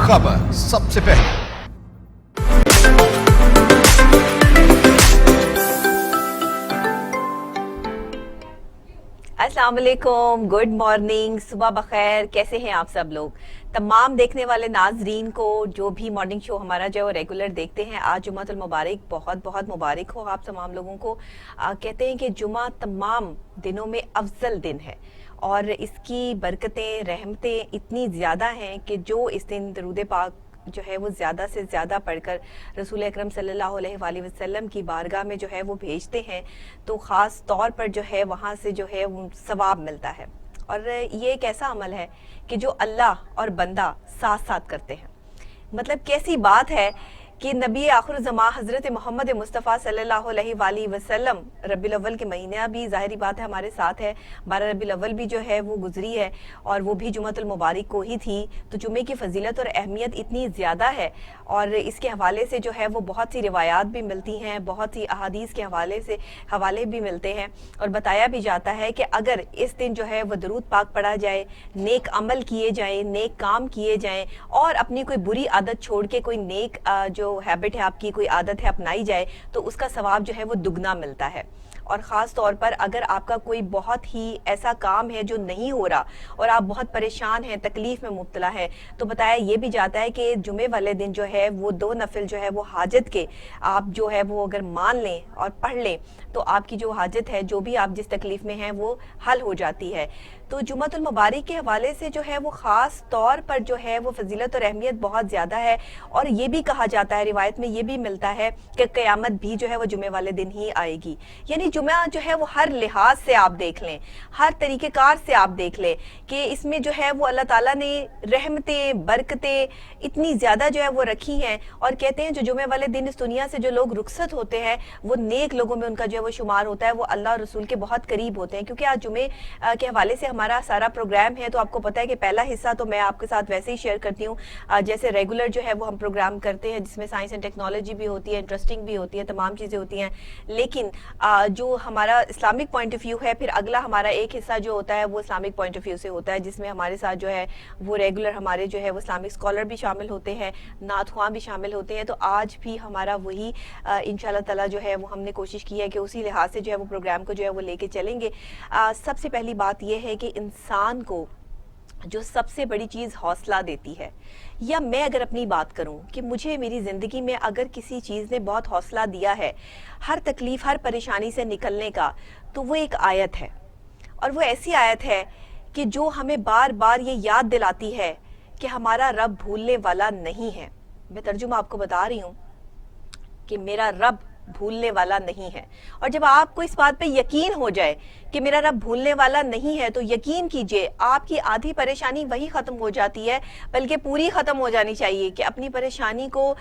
खबर सबसे पहले। अस्सलाम वालेकुम, गुड मॉर्निंग, सुबह बखैर। कैसे हैं आप सब लोग? तमाम देखने वाले नाजरीन को जो भी मॉर्निंग शो हमारा जो है वो रेगुलर देखते हैं, आज जुम्मतुल मुबारक, बहुत बहुत मुबारक हो आप तमाम लोगों को। कहते हैं कि जुमा तमाम दिनों में अफजल दिन है और इसकी बरकतें रहमतें इतनी ज़्यादा हैं कि जो इस दिन दरूद पाक जो है वो ज़्यादा से ज़्यादा पढ़कर रसूल अकरम सल्लल्लाहु अलैहि वसल्लम की बारगाह में जो है वो भेजते हैं, तो ख़ास तौर पर जो है वहाँ से जो है वो सवाब मिलता है। और ये एक ऐसा अमल है कि जो अल्लाह और बंदा साथ साथ करते हैं। मतलब कैसी बात है कि नबी आखिर ज़मा हज़रत मोहम्मद मुस्तफ़ा सल्लल्लाहु अलैहि वसल्लम रबीउल अव्वल के महीना भी ज़ाहिरी बात है हमारे साथ है, 12 रबीउल अव्वल भी जो है वो गुजरी है और वो भी जुम्मतुल मुबारक को ही थी। तो जुमे की फजीलत और अहमियत इतनी ज़्यादा है और इसके हवाले से जो है वो बहुत सी रिवायात भी मिलती हैं, बहुत सी अहादीस के हवाले भी मिलते हैं और बताया भी जाता है कि अगर इस दिन जो है वो दरूद पाक पढ़ा जाए, नेक अमल किए जाएँ, नेक काम किए जाएँ और अपनी कोई बुरी आदत छोड़ के कोई नेक जो हैबिट है आपकी, कोई आदत है अपनाई जाए, तो उसका सवाब जो है वो दुगना मिलता है। और ख़ास तौर पर अगर आपका कोई बहुत ही ऐसा काम है जो नहीं हो रहा और आप बहुत परेशान हैं, तकलीफ़ में मुब्तला है, तो बताया ये भी जाता है कि जुमे वाले दिन जो है वो 2 नफिल जो है वो हाजत के आप जो है वो अगर मान लें और पढ़ लें तो आपकी जो हाजत है, जो भी आप जिस तकलीफ़ में हैं वो हल हो जाती है। तो जुम्मतुल मुबारक के हवाले से जो है वो ख़ास तौर पर जो है वो फजीलत और अहमियत बहुत ज़्यादा है और ये भी कहा जाता है, रिवायत में ये भी मिलता है कि क़यामत भी जो है वो जुमे वाले दिन ही आएगी। यानी जुमा जो है वो हर लिहाज से आप देख लें, हर तरीक़ेकार से आप देख लें कि इसमें जो है वो अल्लाह ताला ने रहमतें, बरकतें इतनी ज़्यादा जो है वो रखी हैं। और कहते हैं जो जुमे वाले दिन इस दुनिया से जो लोग रुखसत होते हैं वो नेक लोगों में उनका जो है वो शुमार होता है, वो अल्लाह और रसूल के बहुत करीब होते हैं। क्योंकि आज जुमे के हवाले से हमारा सारा प्रोग्राम है, तो आपको पता है कि पहला हिस्सा तो मैं आपके साथ वैसे ही शेयर करती हूँ जैसे रेगुलर जो है वो हम प्रोग्राम करते हैं, जिसमें साइंस एंड टेक्नोलॉजी भी होती है, इंटरेस्टिंग भी होती है, तमाम चीज़ें होती हैं। लेकिन जो हमारा इस्लामिक पॉइंट ऑफ व्यू है, फिर अगला हमारा एक हिस्सा जो होता है वो इस्लामिक पॉइंट ऑफ व्यू से होता है, जिसमें हमारे साथ जो है वो रेगुलर हमारे जो है वो इस्लामिक स्कॉलर भी शामिल होते हैं, नात ख्वां भी शामिल होते हैं। तो आज भी हमारा वही इंशाल्लाह ताला जो है वो हमने कोशिश की है कि उसी लिहाज से जो है वो प्रोग्राम को जो है वो लेके चलेंगे। सबसे पहली बात ये है कि इंसान को जो सबसे बड़ी चीज़ हौसला देती है, या मैं अगर अपनी बात करूं कि मुझे मेरी ज़िंदगी में अगर किसी चीज़ ने बहुत हौसला दिया है हर तकलीफ़, हर परेशानी से निकलने का, तो वो एक आयत है। और वो ऐसी आयत है कि जो हमें बार बार ये याद दिलाती है कि हमारा रब भूलने वाला नहीं है। मैं तर्जुमा आपको बता रही हूँ कि मेरा रब भूलने वाला नहीं है। और जब आपको इस बात पे यकीन हो जाए कि मेरा रब भूलने वाला नहीं है, तो यकीन कीजिए आपकी आधी परेशानी वही ख़त्म हो जाती है, बल्कि पूरी ख़त्म हो जानी चाहिए। कि अपनी परेशानी को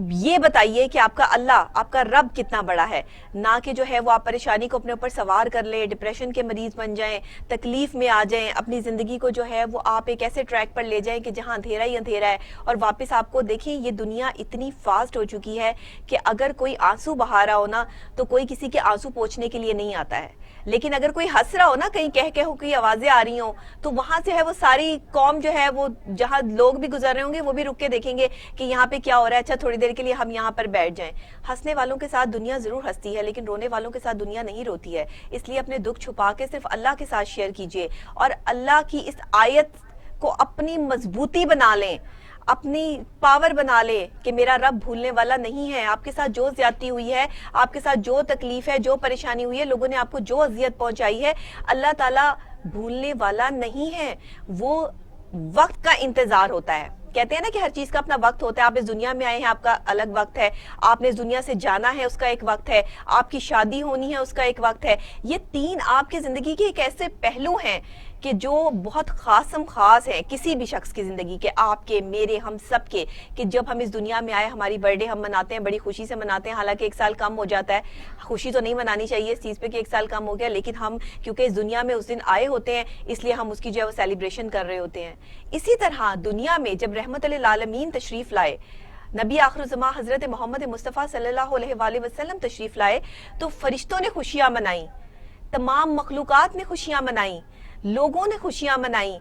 ये बताइए कि आपका अल्लाह, आपका रब कितना बड़ा है, ना कि जो है वो आप परेशानी को अपने ऊपर सवार कर लें, डिप्रेशन के मरीज बन जाएं, तकलीफ में आ जाएं, अपनी ज़िंदगी को जो है वो आप एक ऐसे ट्रैक पर ले जाएं कि जहां अंधेरा ही अंधेरा है। और वापस आपको देखिए, ये दुनिया इतनी फास्ट हो चुकी है कि अगर कोई आंसू बहा रहा हो ना, तो कोई किसी के आंसू पोंछने के लिए नहीं आता है, लेकिन अगर कोई हंस रहा हो ना, कहीं कह कह की आवाजें आ रही हो, तो वहां से है वो सारी कौम जो है वो, जहां लोग भी गुजर रहे होंगे वो भी रुक के देखेंगे कि यहाँ पे क्या हो रहा है, अच्छा थोड़ी देर के लिए हम यहाँ पर बैठ जाएं। हंसने वालों के साथ दुनिया जरूर हंसती है, लेकिन रोने वालों के साथ दुनिया नहीं रोती है। इसलिए अपने दुख छुपा के सिर्फ अल्लाह के साथ शेयर कीजिए और अल्लाह की इस आयत को अपनी मजबूती बना लें, अपनी पावर बना ले कि मेरा रब भूलने वाला नहीं है। आपके साथ जो ज्यादती हुई है, आपके साथ जो तकलीफ है, जो परेशानी हुई है, लोगों ने आपको जो अजियत पहुंचाई है, अल्लाह ताला भूलने वाला नहीं है। वो वक्त का इंतजार होता है। कहते हैं ना कि हर चीज का अपना वक्त होता है। आप इस दुनिया में आए हैं, आपका अलग वक्त है, आपने इस दुनिया से जाना है, उसका एक वक्त है, आपकी शादी होनी है, उसका एक वक्त है। ये 3 आपकी जिंदगी के एक ऐसे पहलू हैं कि जो बहुत खास हैं किसी भी शख्स की जिंदगी के, आपके, मेरे, हम सब के। कि जब हम इस दुनिया में आए, हमारी बर्थडे हम मनाते हैं, बड़ी खुशी से मनाते हैं, हालांकि 1 साल कम हो जाता है। खुशी तो नहीं मनानी चाहिए इस चीज़ पे कि 1 साल कम हो गया, लेकिन हम क्योंकि इस दुनिया में उस दिन आए होते हैं, इसलिए हम उसकी जो है वो सेलिब्रेशन कर रहे होते हैं। इसी तरह दुनिया में जब रहमतुल आलमीन तशरीफ लाए, नबी आखिर ज़मा हजरत मोहम्मद मुस्तफ़ा सल्लल्लाहु अलैहि वसल्लम तशरीफ लाए, तो फरिश्तों ने खुशियां मनाई, तमाम मखलूकात ने खुशियां मनाई, लोगों ने खुशियां मनाई।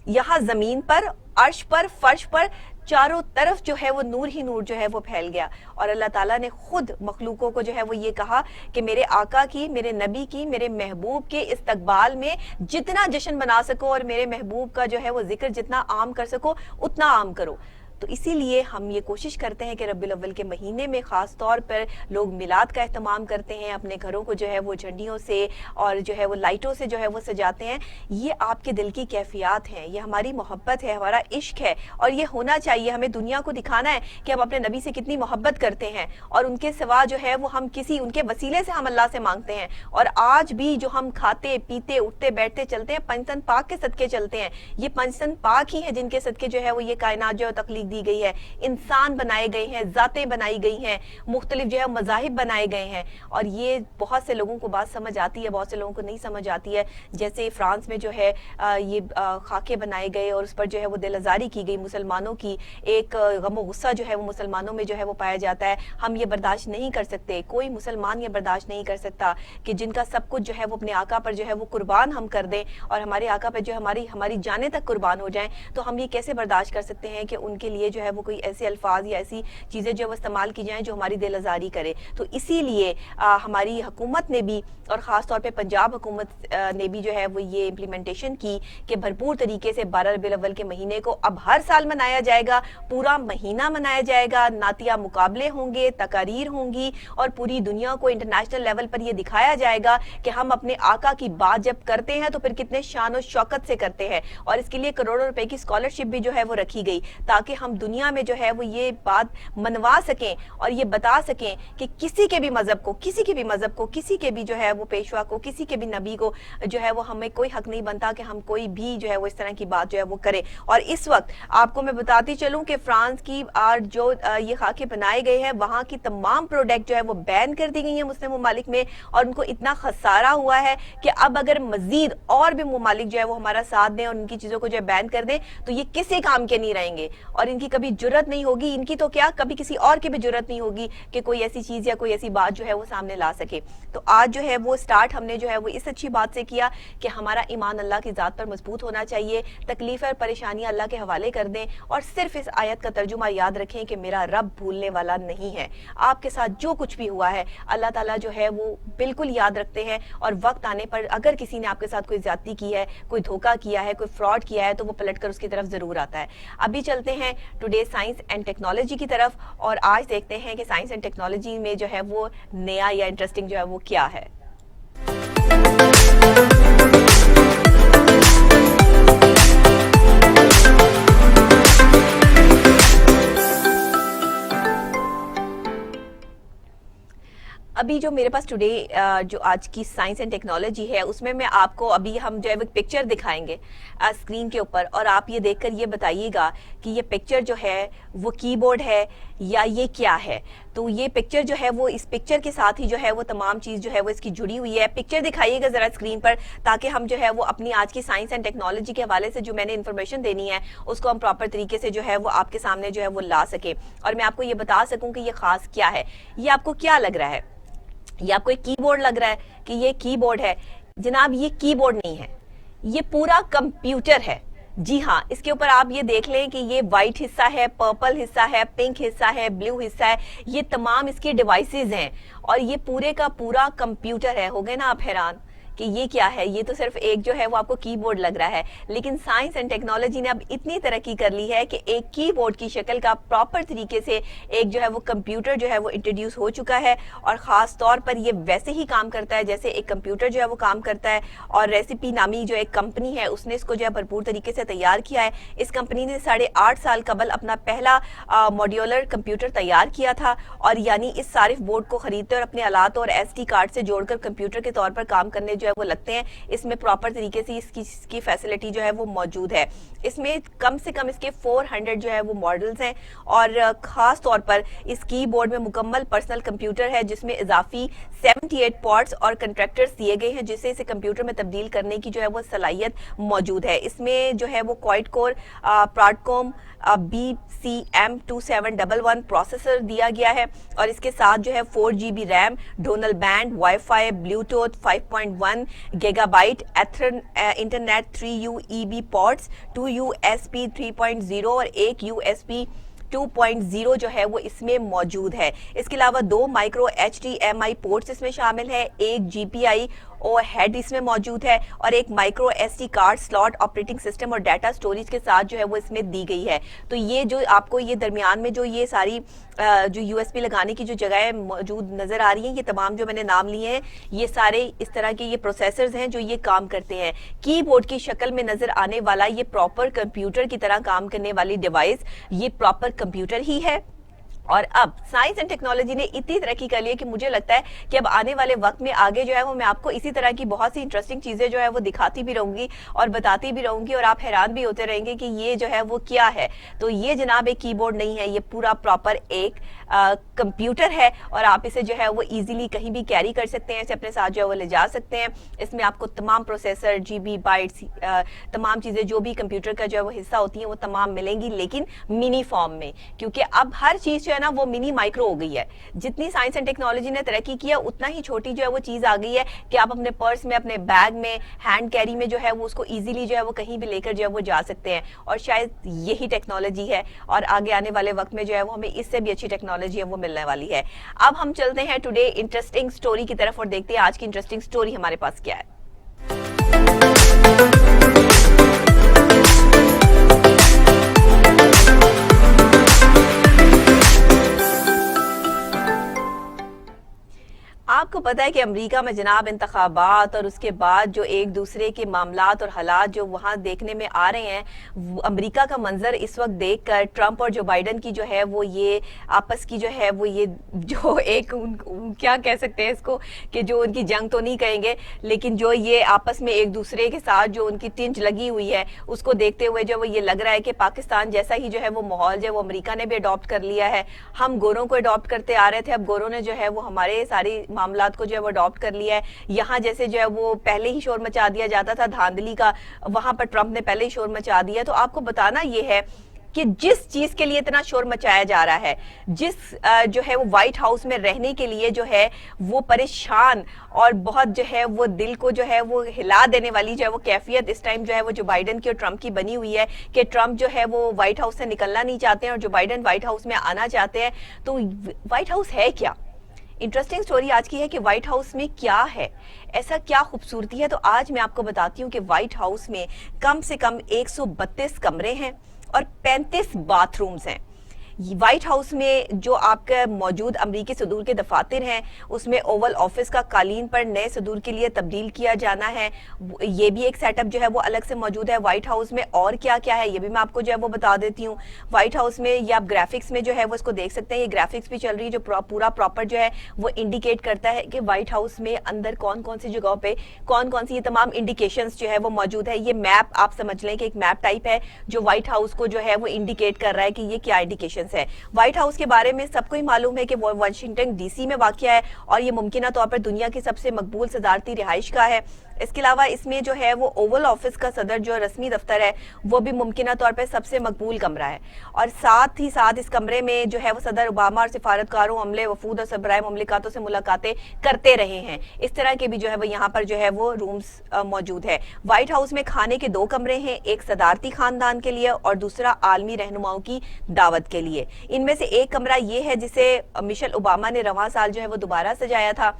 यहाँ जमीन पर, अर्श पर, फर्श पर चारों तरफ जो है वो नूर ही नूर जो है वो फैल गया। और अल्लाह ताला ने खुद मखलूकों को जो है वो ये कहा कि मेरे आका की, मेरे नबी की, मेरे महबूब के इस्तकबाल में जितना जश्न बना सको और मेरे महबूब का जो है वो जिक्र जितना आम कर सको उतना आम करो। तो इसीलिए हम ये कोशिश करते हैं कि रब्बिल अव्वल के महीने में ख़ास तौर पर लोग मिलाद का एहतमाम करते हैं, अपने घरों को जो है वो झंडियों से और जो है वो लाइटों से जो है वो सजाते हैं। ये आपके दिल की कैफियत हैं, ये हमारी मोहब्बत है, हमारा इश्क है, और ये होना चाहिए। हमें दुनिया को दिखाना है कि हम अपने नबी से कितनी मोहब्बत करते हैं और उनके सिवा जो है वो हम किसी उनके वसीले से हम अल्लाह से मांगते हैं। और आज भी जो हम खाते पीते उठते बैठते चलते हैं, पंचतन पाक के सदके चलते हैं। ये पंचतन पाक ही है जिनके सदके जो है वो ये कायनात जो है तख्लीक दी गई है, इंसान बनाए गए हैं, जातें बनाई गई हैं, मुख्तलिफ जो है मज़ाहिब बनाए गए हैं। और ये बहुत से लोगों को बात समझ आती है, बहुत से लोगों को नहीं समझ आती है। जैसे फ्रांस में जो है ये खाके बनाए गए और उस पर जो है वो दिल आज़ारी की गई मुसलमानों की, एक गम गुस्सा जो है वो मुसलमानों में जो है वो पाया जाता है। हम ये बर्दाश्त नहीं कर सकते, कोई मुसलमान ये बर्दाश्त नहीं कर सकता कि जिनका सब कुछ जो है वो अपने आका पर जो है वो कुर्बान हम कर दें और हमारे आका पर जो हमारी जानें तक कुर्बान हो जाएं। तो हम ये कैसे बर्दाश्त कर सकते हैं कि उनके लिए जो है वो कोई ऐसे अल्फाज या ऐसी चीज़ें जो इस्तेमाल की जाएं जो हमारी दिल आज़ारी करे। तो इसीलिए हमारी हुकूमत ने भी और ख़ास तौर पे पंजाब हुकूमत ने भी जो है वो ये इम्प्लीमेंटेशन की कि भरपूर तरीके से 12 रबीउल अव्वल के महीने को अब हर साल मनाया जाएगा, पूरा महीना मनाया जाएगा। नातिया मुकाबले होंगे, तकारीर होंगी और पूरी दुनिया को इंटरनेशनल लेवल पर ये दिखाया जाएगा कि हम अपने आका की बात जब करते हैं तो फिर कितने शान और शौकत से करते हैं। और इसके लिए करोड़ों रुपए की स्कॉलरशिप भी जो है वो रखी गई ताकि हम दुनिया में जो है वो ये बात मनवा सकें और ये बता सकें कि किसी के भी मजहब को, किसी के भी मजहब को, किसी के भी जो है वो पेशवा को, किसी के भी नबी को जो है वो हमें कोई हक नहीं बनता कि हम कोई भी जो है वो इस तरह की बात जो है वो करे। और इस वक्त आपको मैं बताती चलूं कि फ्रांस की जो ये खाके बनाए गए हैं वहां की तमाम प्रोडक्ट जो है वो बैन कर दी गई है मुस्लिम ममालिक में, और उनको इतना खसारा हुआ है कि अब अगर मजीद और भी ममालिक जो है वो हमारा साथ दें और उनकी चीजों को जो है बैन कर दें तो ये किसी काम के नहीं रहेंगे और इनकी कभी जुर्रत नहीं होगी, इनकी तो क्या कभी किसी और की भी जुर्रत नहीं होगी कि कोई ऐसी चीज या कोई ऐसी बात जो है वो सामने ला सके। तो आज जो है वो स्टार्ट हमने जो है वो इस अच्छी बात से किया कि हमारा ईमान अल्लाह की जात पर मजबूत होना चाहिए, तकलीफ और परेशानियां अल्लाह के हवाले कर दें और सिर्फ इस आयत का तर्जुमा याद रखें कि मेरा रब भूलने वाला नहीं है। आपके साथ जो कुछ भी हुआ है अल्लाह ताला जो है वो बिल्कुल याद रखते हैं और वक्त आने पर अगर किसी ने आपके साथ कोई ज्यादती की है, कोई धोखा किया है, कोई फ्रॉड किया है तो वो पलट कर उसकी तरफ जरूर आता है। अभी चलते हैं टुडे साइंस एंड टेक्नोलॉजी की तरफ और आज देखते हैं कि साइंस एंड टेक्नोलॉजी में जो है वो नया या इंटरेस्टिंग जो है वो क्या है। अभी जो मेरे पास टुडे जो आज की साइंस एंड टेक्नोलॉजी है उसमें मैं आपको अभी हम जो है एक पिक्चर दिखाएंगे स्क्रीन के ऊपर और आप ये देखकर ये बताइएगा कि ये पिक्चर जो है वो कीबोर्ड है या ये क्या है। तो ये पिक्चर जो है वो इस पिक्चर के साथ ही जो है वो तमाम चीज़ जो है वो इसकी जुड़ी हुई है। पिक्चर दिखाइएगा ज़रा स्क्रीन पर ताकि हम जो है वो अपनी आज की साइंस एंड टेक्नोलॉजी के हवाले से जो मैंने इन्फॉर्मेशन देनी है उसको हम प्रॉपर तरीके से जो है वो आपके सामने जो है वो ला सके और मैं आपको ये बता सकूँ कि ये खास क्या है। ये आपको क्या लग रहा है? ये आपको एक कीबोर्ड लग रहा है कि ये कीबोर्ड है। जनाब ये कीबोर्ड नहीं है, ये पूरा कंप्यूटर है। जी हाँ, इसके ऊपर आप ये देख लें कि ये वाइट हिस्सा है, पर्पल हिस्सा है, पिंक हिस्सा है, ब्लू हिस्सा है, ये तमाम इसके डिवाइसेस हैं और ये पूरे का पूरा कंप्यूटर है। हो गए ना आप हैरान कि ये क्या है? ये तो सिर्फ एक जो है वो आपको कीबोर्ड लग रहा है, लेकिन साइंस एंड टेक्नोलॉजी ने अब इतनी तरक्की कर ली है कि एक कीबोर्ड की शक्ल का प्रॉपर तरीके से एक जो है वो कंप्यूटर जो है वो इंट्रोड्यूस हो चुका है और ख़ास तौर पर ये वैसे ही काम करता है जैसे एक कंप्यूटर जो है वो काम करता है। और रेसिपी नामी जो एक कंपनी है उसने इसको जो है भरपूर तरीके से तैयार किया है। इस कंपनी ने 8.5 साल कबल अपना पहला मॉड्यूलर कंप्यूटर तैयार किया था और यानी इस सारिफ बोर्ड को खरीदते और अपने आलात और SD कार्ड से जोड़कर कंप्यूटर के तौर पर काम करने जो है वो लगते हैं। इसमें प्रॉपर तरीके से इसकी फैसिलिटी जो है वो मौजूद है। इसमें कम से कम इसके 400 जो है वो मॉडल्स हैं और खास तौर पर इस कीबोर्ड में मुकम्मल पर्सनल कंप्यूटर है जिसमें इजाफी 78 पोर्ट्स और कंट्रैक्टर्स दिए गए हैं जिससे इसे कंप्यूटर में तब्दील करने की जो है वो सलाहियत मौजूद है। इसमें जो है वो quad core Broadcom BCM2711 processor दिया गया है और इसके साथ जो है 4 GB RAM, dual band, wifi, bluetooth 5.1 1 GB internet, 3 UEB ports, 2 USB 3.0 और 1 USB 2.0 जो है वो इसमें मौजूद है। इसके अलावा 2 माइक्रो HDMI पोर्ट्स इसमें शामिल है, 1 GPI और हेड इसमें मौजूद है और एक micro SD card slot operating system और डाटा स्टोरेज के साथ जो है वो इसमें दी गई है। तो ये जो आपको ये दरमियान में जो ये सारी जो USB लगाने की जो जगह मौजूद नजर आ रही हैं, ये तमाम जो मैंने नाम लिए हैं, ये सारे इस तरह के ये प्रोसेसर्स हैं जो ये काम करते हैं। कीबोर्ड की शक्ल में नजर आने वाला ये प्रॉपर कंप्यूटर की तरह काम करने वाली डिवाइस ये प्रॉपर कंप्यूटर ही है। और अब साइंस एंड टेक्नोलॉजी ने इतनी तरक्की कर ली है कि मुझे लगता है कि अब आने वाले वक्त में आगे जो है वो मैं आपको इसी तरह की बहुत सी इंटरेस्टिंग चीजें जो है वो दिखाती भी रहूंगी और बताती भी रहूंगी और आप हैरान भी होते रहेंगे कि ये जो है वो क्या है। तो ये जनाब एक कीबोर्ड नहीं है, ये पूरा प्रॉपर एक कंप्यूटर है और आप इसे जो है वो इजीली कहीं भी कैरी कर सकते हैं, इसे अपने साथ जो है वो ले जा सकते हैं। इसमें आपको तमाम प्रोसेसर, GB, बाइट्स, तमाम चीजें जो भी कंप्यूटर का जो है वो हिस्सा होती है वो तमाम मिलेंगी, लेकिन मिनी फॉर्म में, क्योंकि अब हर चीज ना वो मिनी माइक्रो हो गई है। जितनी साइंस एंड टेक्नोलॉजी ने तरक्की किया उतना ही छोटी जो है वो चीज आ गई है कि आप अपने पर्स में, अपने बैग में, हैंड कैरी में जो है वो उसको इजीली जो है वो कहीं भी लेकर जो है वो जा सकते हैं। और शायद यही टेक्नोलॉजी है और आगे आने वाले वक्त में जो है वो हमें इससे भी अच्छी टेक्नोलॉजी है वो मिलने वाली है। अब हम चलते हैं टुडे इंटरेस्टिंग स्टोरी की तरफ और देखते हैं आज की इंटरेस्टिंग स्टोरी हमारे पास क्या है। आपको पता है कि अमेरिका में जनाब इंतखाबात और उसके बाद जो एक दूसरे के मामलात और हालात जो वहाँ देखने में आ रहे हैं, अमेरिका का मंजर इस वक्त देखकर ट्रंप और जो बाइडन की जो है वो ये आपस की जो है वो ये जो एक क्या कह सकते हैं इसको कि जो उनकी जंग तो नहीं कहेंगे, लेकिन जो ये आपस में एक दूसरे के साथ जो उनकी टिंच लगी हुई है उसको देखते हुए जो वो ये लग रहा है कि पाकिस्तान जैसा ही जो है वो माहौल जो है वो अमेरिका ने भी अडॉप्ट कर लिया है। हम गोरों को अडॉप्ट करते आ रहे थे, अब गोरों ने जो है वो हमारे सारी मामलात को जो है वो अडॉप्ट कर लिया है। यहाँ जैसे जो है वो पहले ही शोर मचा दिया जाता था धांधली का, वहां पर ट्रंप ने पहले ही शोर मचा दिया। तो आपको बताना ये है कि जिस चीज के लिए इतना शोर मचाया जा रहा है, जिस जो है वो व्हाइट हाउस में रहने के लिए जो है वो परेशान और बहुत जो है वो दिल को जो है वो हिला देने वाली जो है वो कैफियत इस टाइम जो है वो जो बाइडन की और ट्रंप की बनी हुई है कि ट्रंप जो है वो व्हाइट हाउस से निकलना नहीं चाहते हैं और जो बाइडन व्हाइट हाउस में आना चाहते हैं। तो व्हाइट हाउस है क्या? इंटरेस्टिंग स्टोरी आज की है कि व्हाइट हाउस में क्या है, ऐसा क्या खूबसूरती है। तो आज मैं आपको बताती हूँ कि व्हाइट हाउस में कम से कम 132 कमरे हैं और 35 बाथरूम्स हैं। व्हाइट हाउस में जो आपका मौजूद अमरीकी सदूर के दफातर हैं उसमें ओवल ऑफिस का कालीन पर नए सदूर के लिए तब्दील किया जाना है। ये भी एक सेटअप जो है वो अलग से मौजूद है व्हाइट हाउस में। और क्या क्या है ये भी मैं आपको जो है वो बता देती हूँ। व्हाइट हाउस में ये आप ग्राफिक्स में जो है वो इसको देख सकते हैं, ये ग्राफिक्स भी चल रही है जो पूरा प्रॉपर जो है वो इंडिकेट करता है कि व्हाइट हाउस में अंदर कौन कौन सी जगहों पे कौन कौन सी ये तमाम इंडिकेशंस जो है वो मौजूद है। ये मैप आप समझ लें कि एक मैप टाइप है जो व्हाइट हाउस को जो है वो इंडिकेट कर रहा है कि ये क्या इंडिकेशन है। व्हाइट हाउस के बारे में सबको ही मालूम है कि वो वाशिंगटन DC में वाक़या है और ये मुमकिन तौर पर दुनिया की सबसे मकबूल सदारती रिहाइश का है। इसके अलावा इसमें जो है वो ओवल ऑफिस का सदर जो रस्मी दफ्तर है वो भी मुमकिन तौर पर सबसे मकबूल कमरा है। और साथ ही साथ इस कमरे में जो है वो सदर ओबामा और सिफारतकारों, अमले, वफूद और सबराए मुमलिकातों से मुलाकातें करते रहे हैं। इस तरह के भी जो है वो यहाँ पर जो है वो रूम्स मौजूद है। व्हाइट हाउस में खाने के 2 कमरे हैं, एक सदारती खानदान के लिए और दूसरा आलमी रहनुमाओं की दावत के लिए। इनमें से एक कमरा ये है जिसे मिशेल ओबामा ने रवां साल जो है वो दोबारा सजाया था।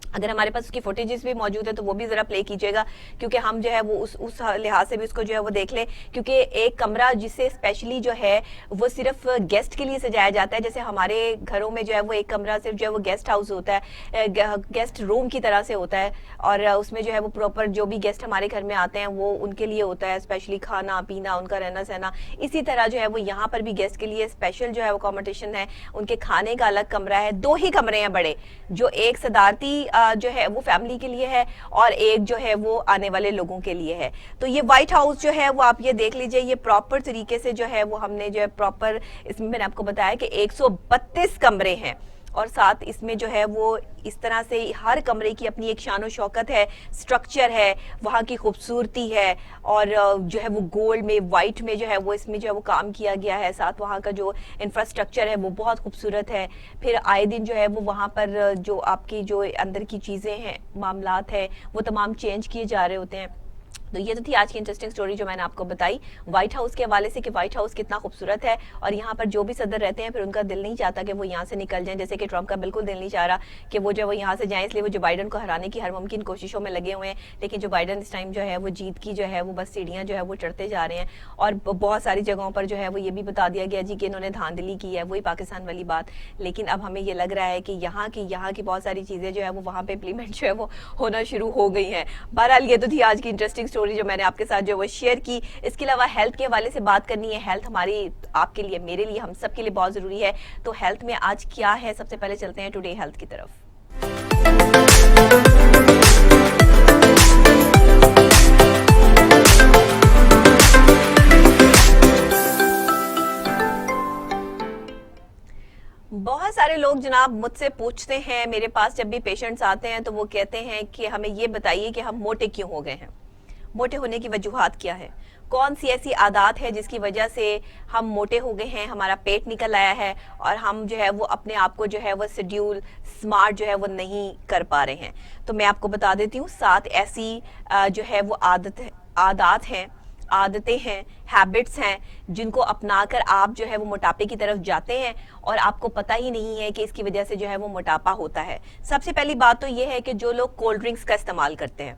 अगर हमारे पास उसकी फुटेजेस भी मौजूद है तो वो भी जरा प्ले कीजिएगा, क्योंकि हम जो है वो उस लिहाज से भी उसको जो है वो देख लें। क्योंकि एक कमरा जिसे स्पेशली जो है वो सिर्फ गेस्ट के लिए सजाया जाता है, जैसे हमारे घरों में जो है वो एक कमरा सिर्फ जो है वो गेस्ट हाउस होता है, गेस्ट रूम की तरह से होता है और उसमें जो है वो प्रॉपर जो भी गेस्ट हमारे घर में आते हैं वो उनके लिए होता है, स्पेशली खाना पीना, उनका रहना सहना। इसी तरह जो है वो यहाँ पर भी गेस्ट के लिए स्पेशल जो है वो अकोमोडेशन है, उनके खाने का अलग कमरा है। 2 ही कमरे हैं बड़े, जो एक सदारती जो है वो फैमिली के लिए है और एक जो है वो आने वाले लोगों के लिए है। तो ये व्हाइट हाउस जो है वो आप ये देख लीजिए, ये प्रॉपर तरीके से जो है वो हमने जो है प्रॉपर, इसमें मैंने आपको बताया कि 132 कमरे हैं اور ساتھ اس میں جو ہے وہ اس طرح سے ہر کمرے کی اپنی ایک شان و شوکت ہے، سٹرکچر ہے، وہاں کی خوبصورتی ہے، اور جو ہے وہ گولڈ میں وائٹ میں جو ہے وہ اس میں جو ہے وہ کام کیا گیا ہے، ساتھ وہاں کا جو انفراسٹرکچر ہے وہ بہت خوبصورت ہے. پھر آئے دن جو ہے وہ وہاں پر جو آپ کی جو اندر کی چیزیں ہیں، معاملات ہیں، وہ تمام چینج کیے جا رہے ہوتے ہیں. تو یہ تو تھی آج کی انٹرسٹنگ سٹوری جو میں نے آپ کو بتائی وائٹ ہاؤس کے حوالے سے کہ وائٹ ہاؤس کتنا خوبصورت ہے، اور یہاں پر جو بھی صدر رہتے ہیں پھر ان کا دل نہیں چاہتا کہ وہ یہاں سے نکل جائیں، جیسے کہ ٹرمپ کا بالکل دل نہیں چاہ رہا کہ وہ جو وہ یہاں سے جائیں، اس لیے وہ جو بائیڈن کو ہرانے کی ہر ممکن کوششوں میں لگے ہوئے ہیں. لیکن جو بائیڈن اس ٹائم جو ہے وہ جیت کی جو ہے وہ بس سیڑھیاں جو ہے وہ چڑھتے جا رہے ہیں، اور بہت ساری جگہوں پر جو ہے وہ یہ بھی بتا دیا گیا جی کہ انہوں نے دھاندلی کی ہے، وہی پاکستان والی بات. لیکن اب ہمیں یہ لگ رہا ہے کہ یہاں کی بہت ساری چیزیں جو ہے وہ وہاں پہ امپلیمنٹ جو ہے وہ ہونا شروع ہو گئی ہیں. بہرحال یہ تو تھی آج کی انٹرسٹنگ سٹوری جو میں نے آپ کے ساتھ جو وہ شیئر کی. اس کے علاوہ ہیلتھ کے حوالے سے بات کرنی ہے. ہیلتھ ہماری آپ کے لیے، میرے لیے، ہم سب کے لیے بہت ضروری ہے. تو ہیلتھ میں آج کیا ہے، سب سے پہلے چلتے ہیں ٹوڈے ہیلتھ کی طرف. بہت سارے لوگ جناب مجھ سے پوچھتے ہیں، میرے پاس جب بھی پیشنٹس آتے ہیں تو وہ کہتے ہیں کہ ہمیں یہ بتائیے کہ ہم موٹے کیوں ہو گئے ہیں، موٹے ہونے کی وجوہات کیا ہے، کون سی ایسی عادات ہے جس کی وجہ سے ہم موٹے ہو گئے ہیں، ہمارا پیٹ نکل آیا ہے اور ہم جو ہے وہ اپنے آپ کو جو ہے وہ شیڈیول سمارٹ جو ہے وہ نہیں کر پا رہے ہیں. تو میں آپ کو بتا دیتی ہوں 7 ایسی جو ہے وہ عادات ہیں، عادتیں ہیں، ہیبٹس ہیں جن کو اپنا کر آپ جو ہے وہ موٹاپے کی طرف جاتے ہیں اور آپ کو پتہ ہی نہیں ہے کہ اس کی وجہ سے جو ہے وہ موٹاپا ہوتا ہے. سب سے پہلی بات تو یہ ہے کہ جو لوگ کولڈ ڈرنکس کا استعمال کرتے ہیں،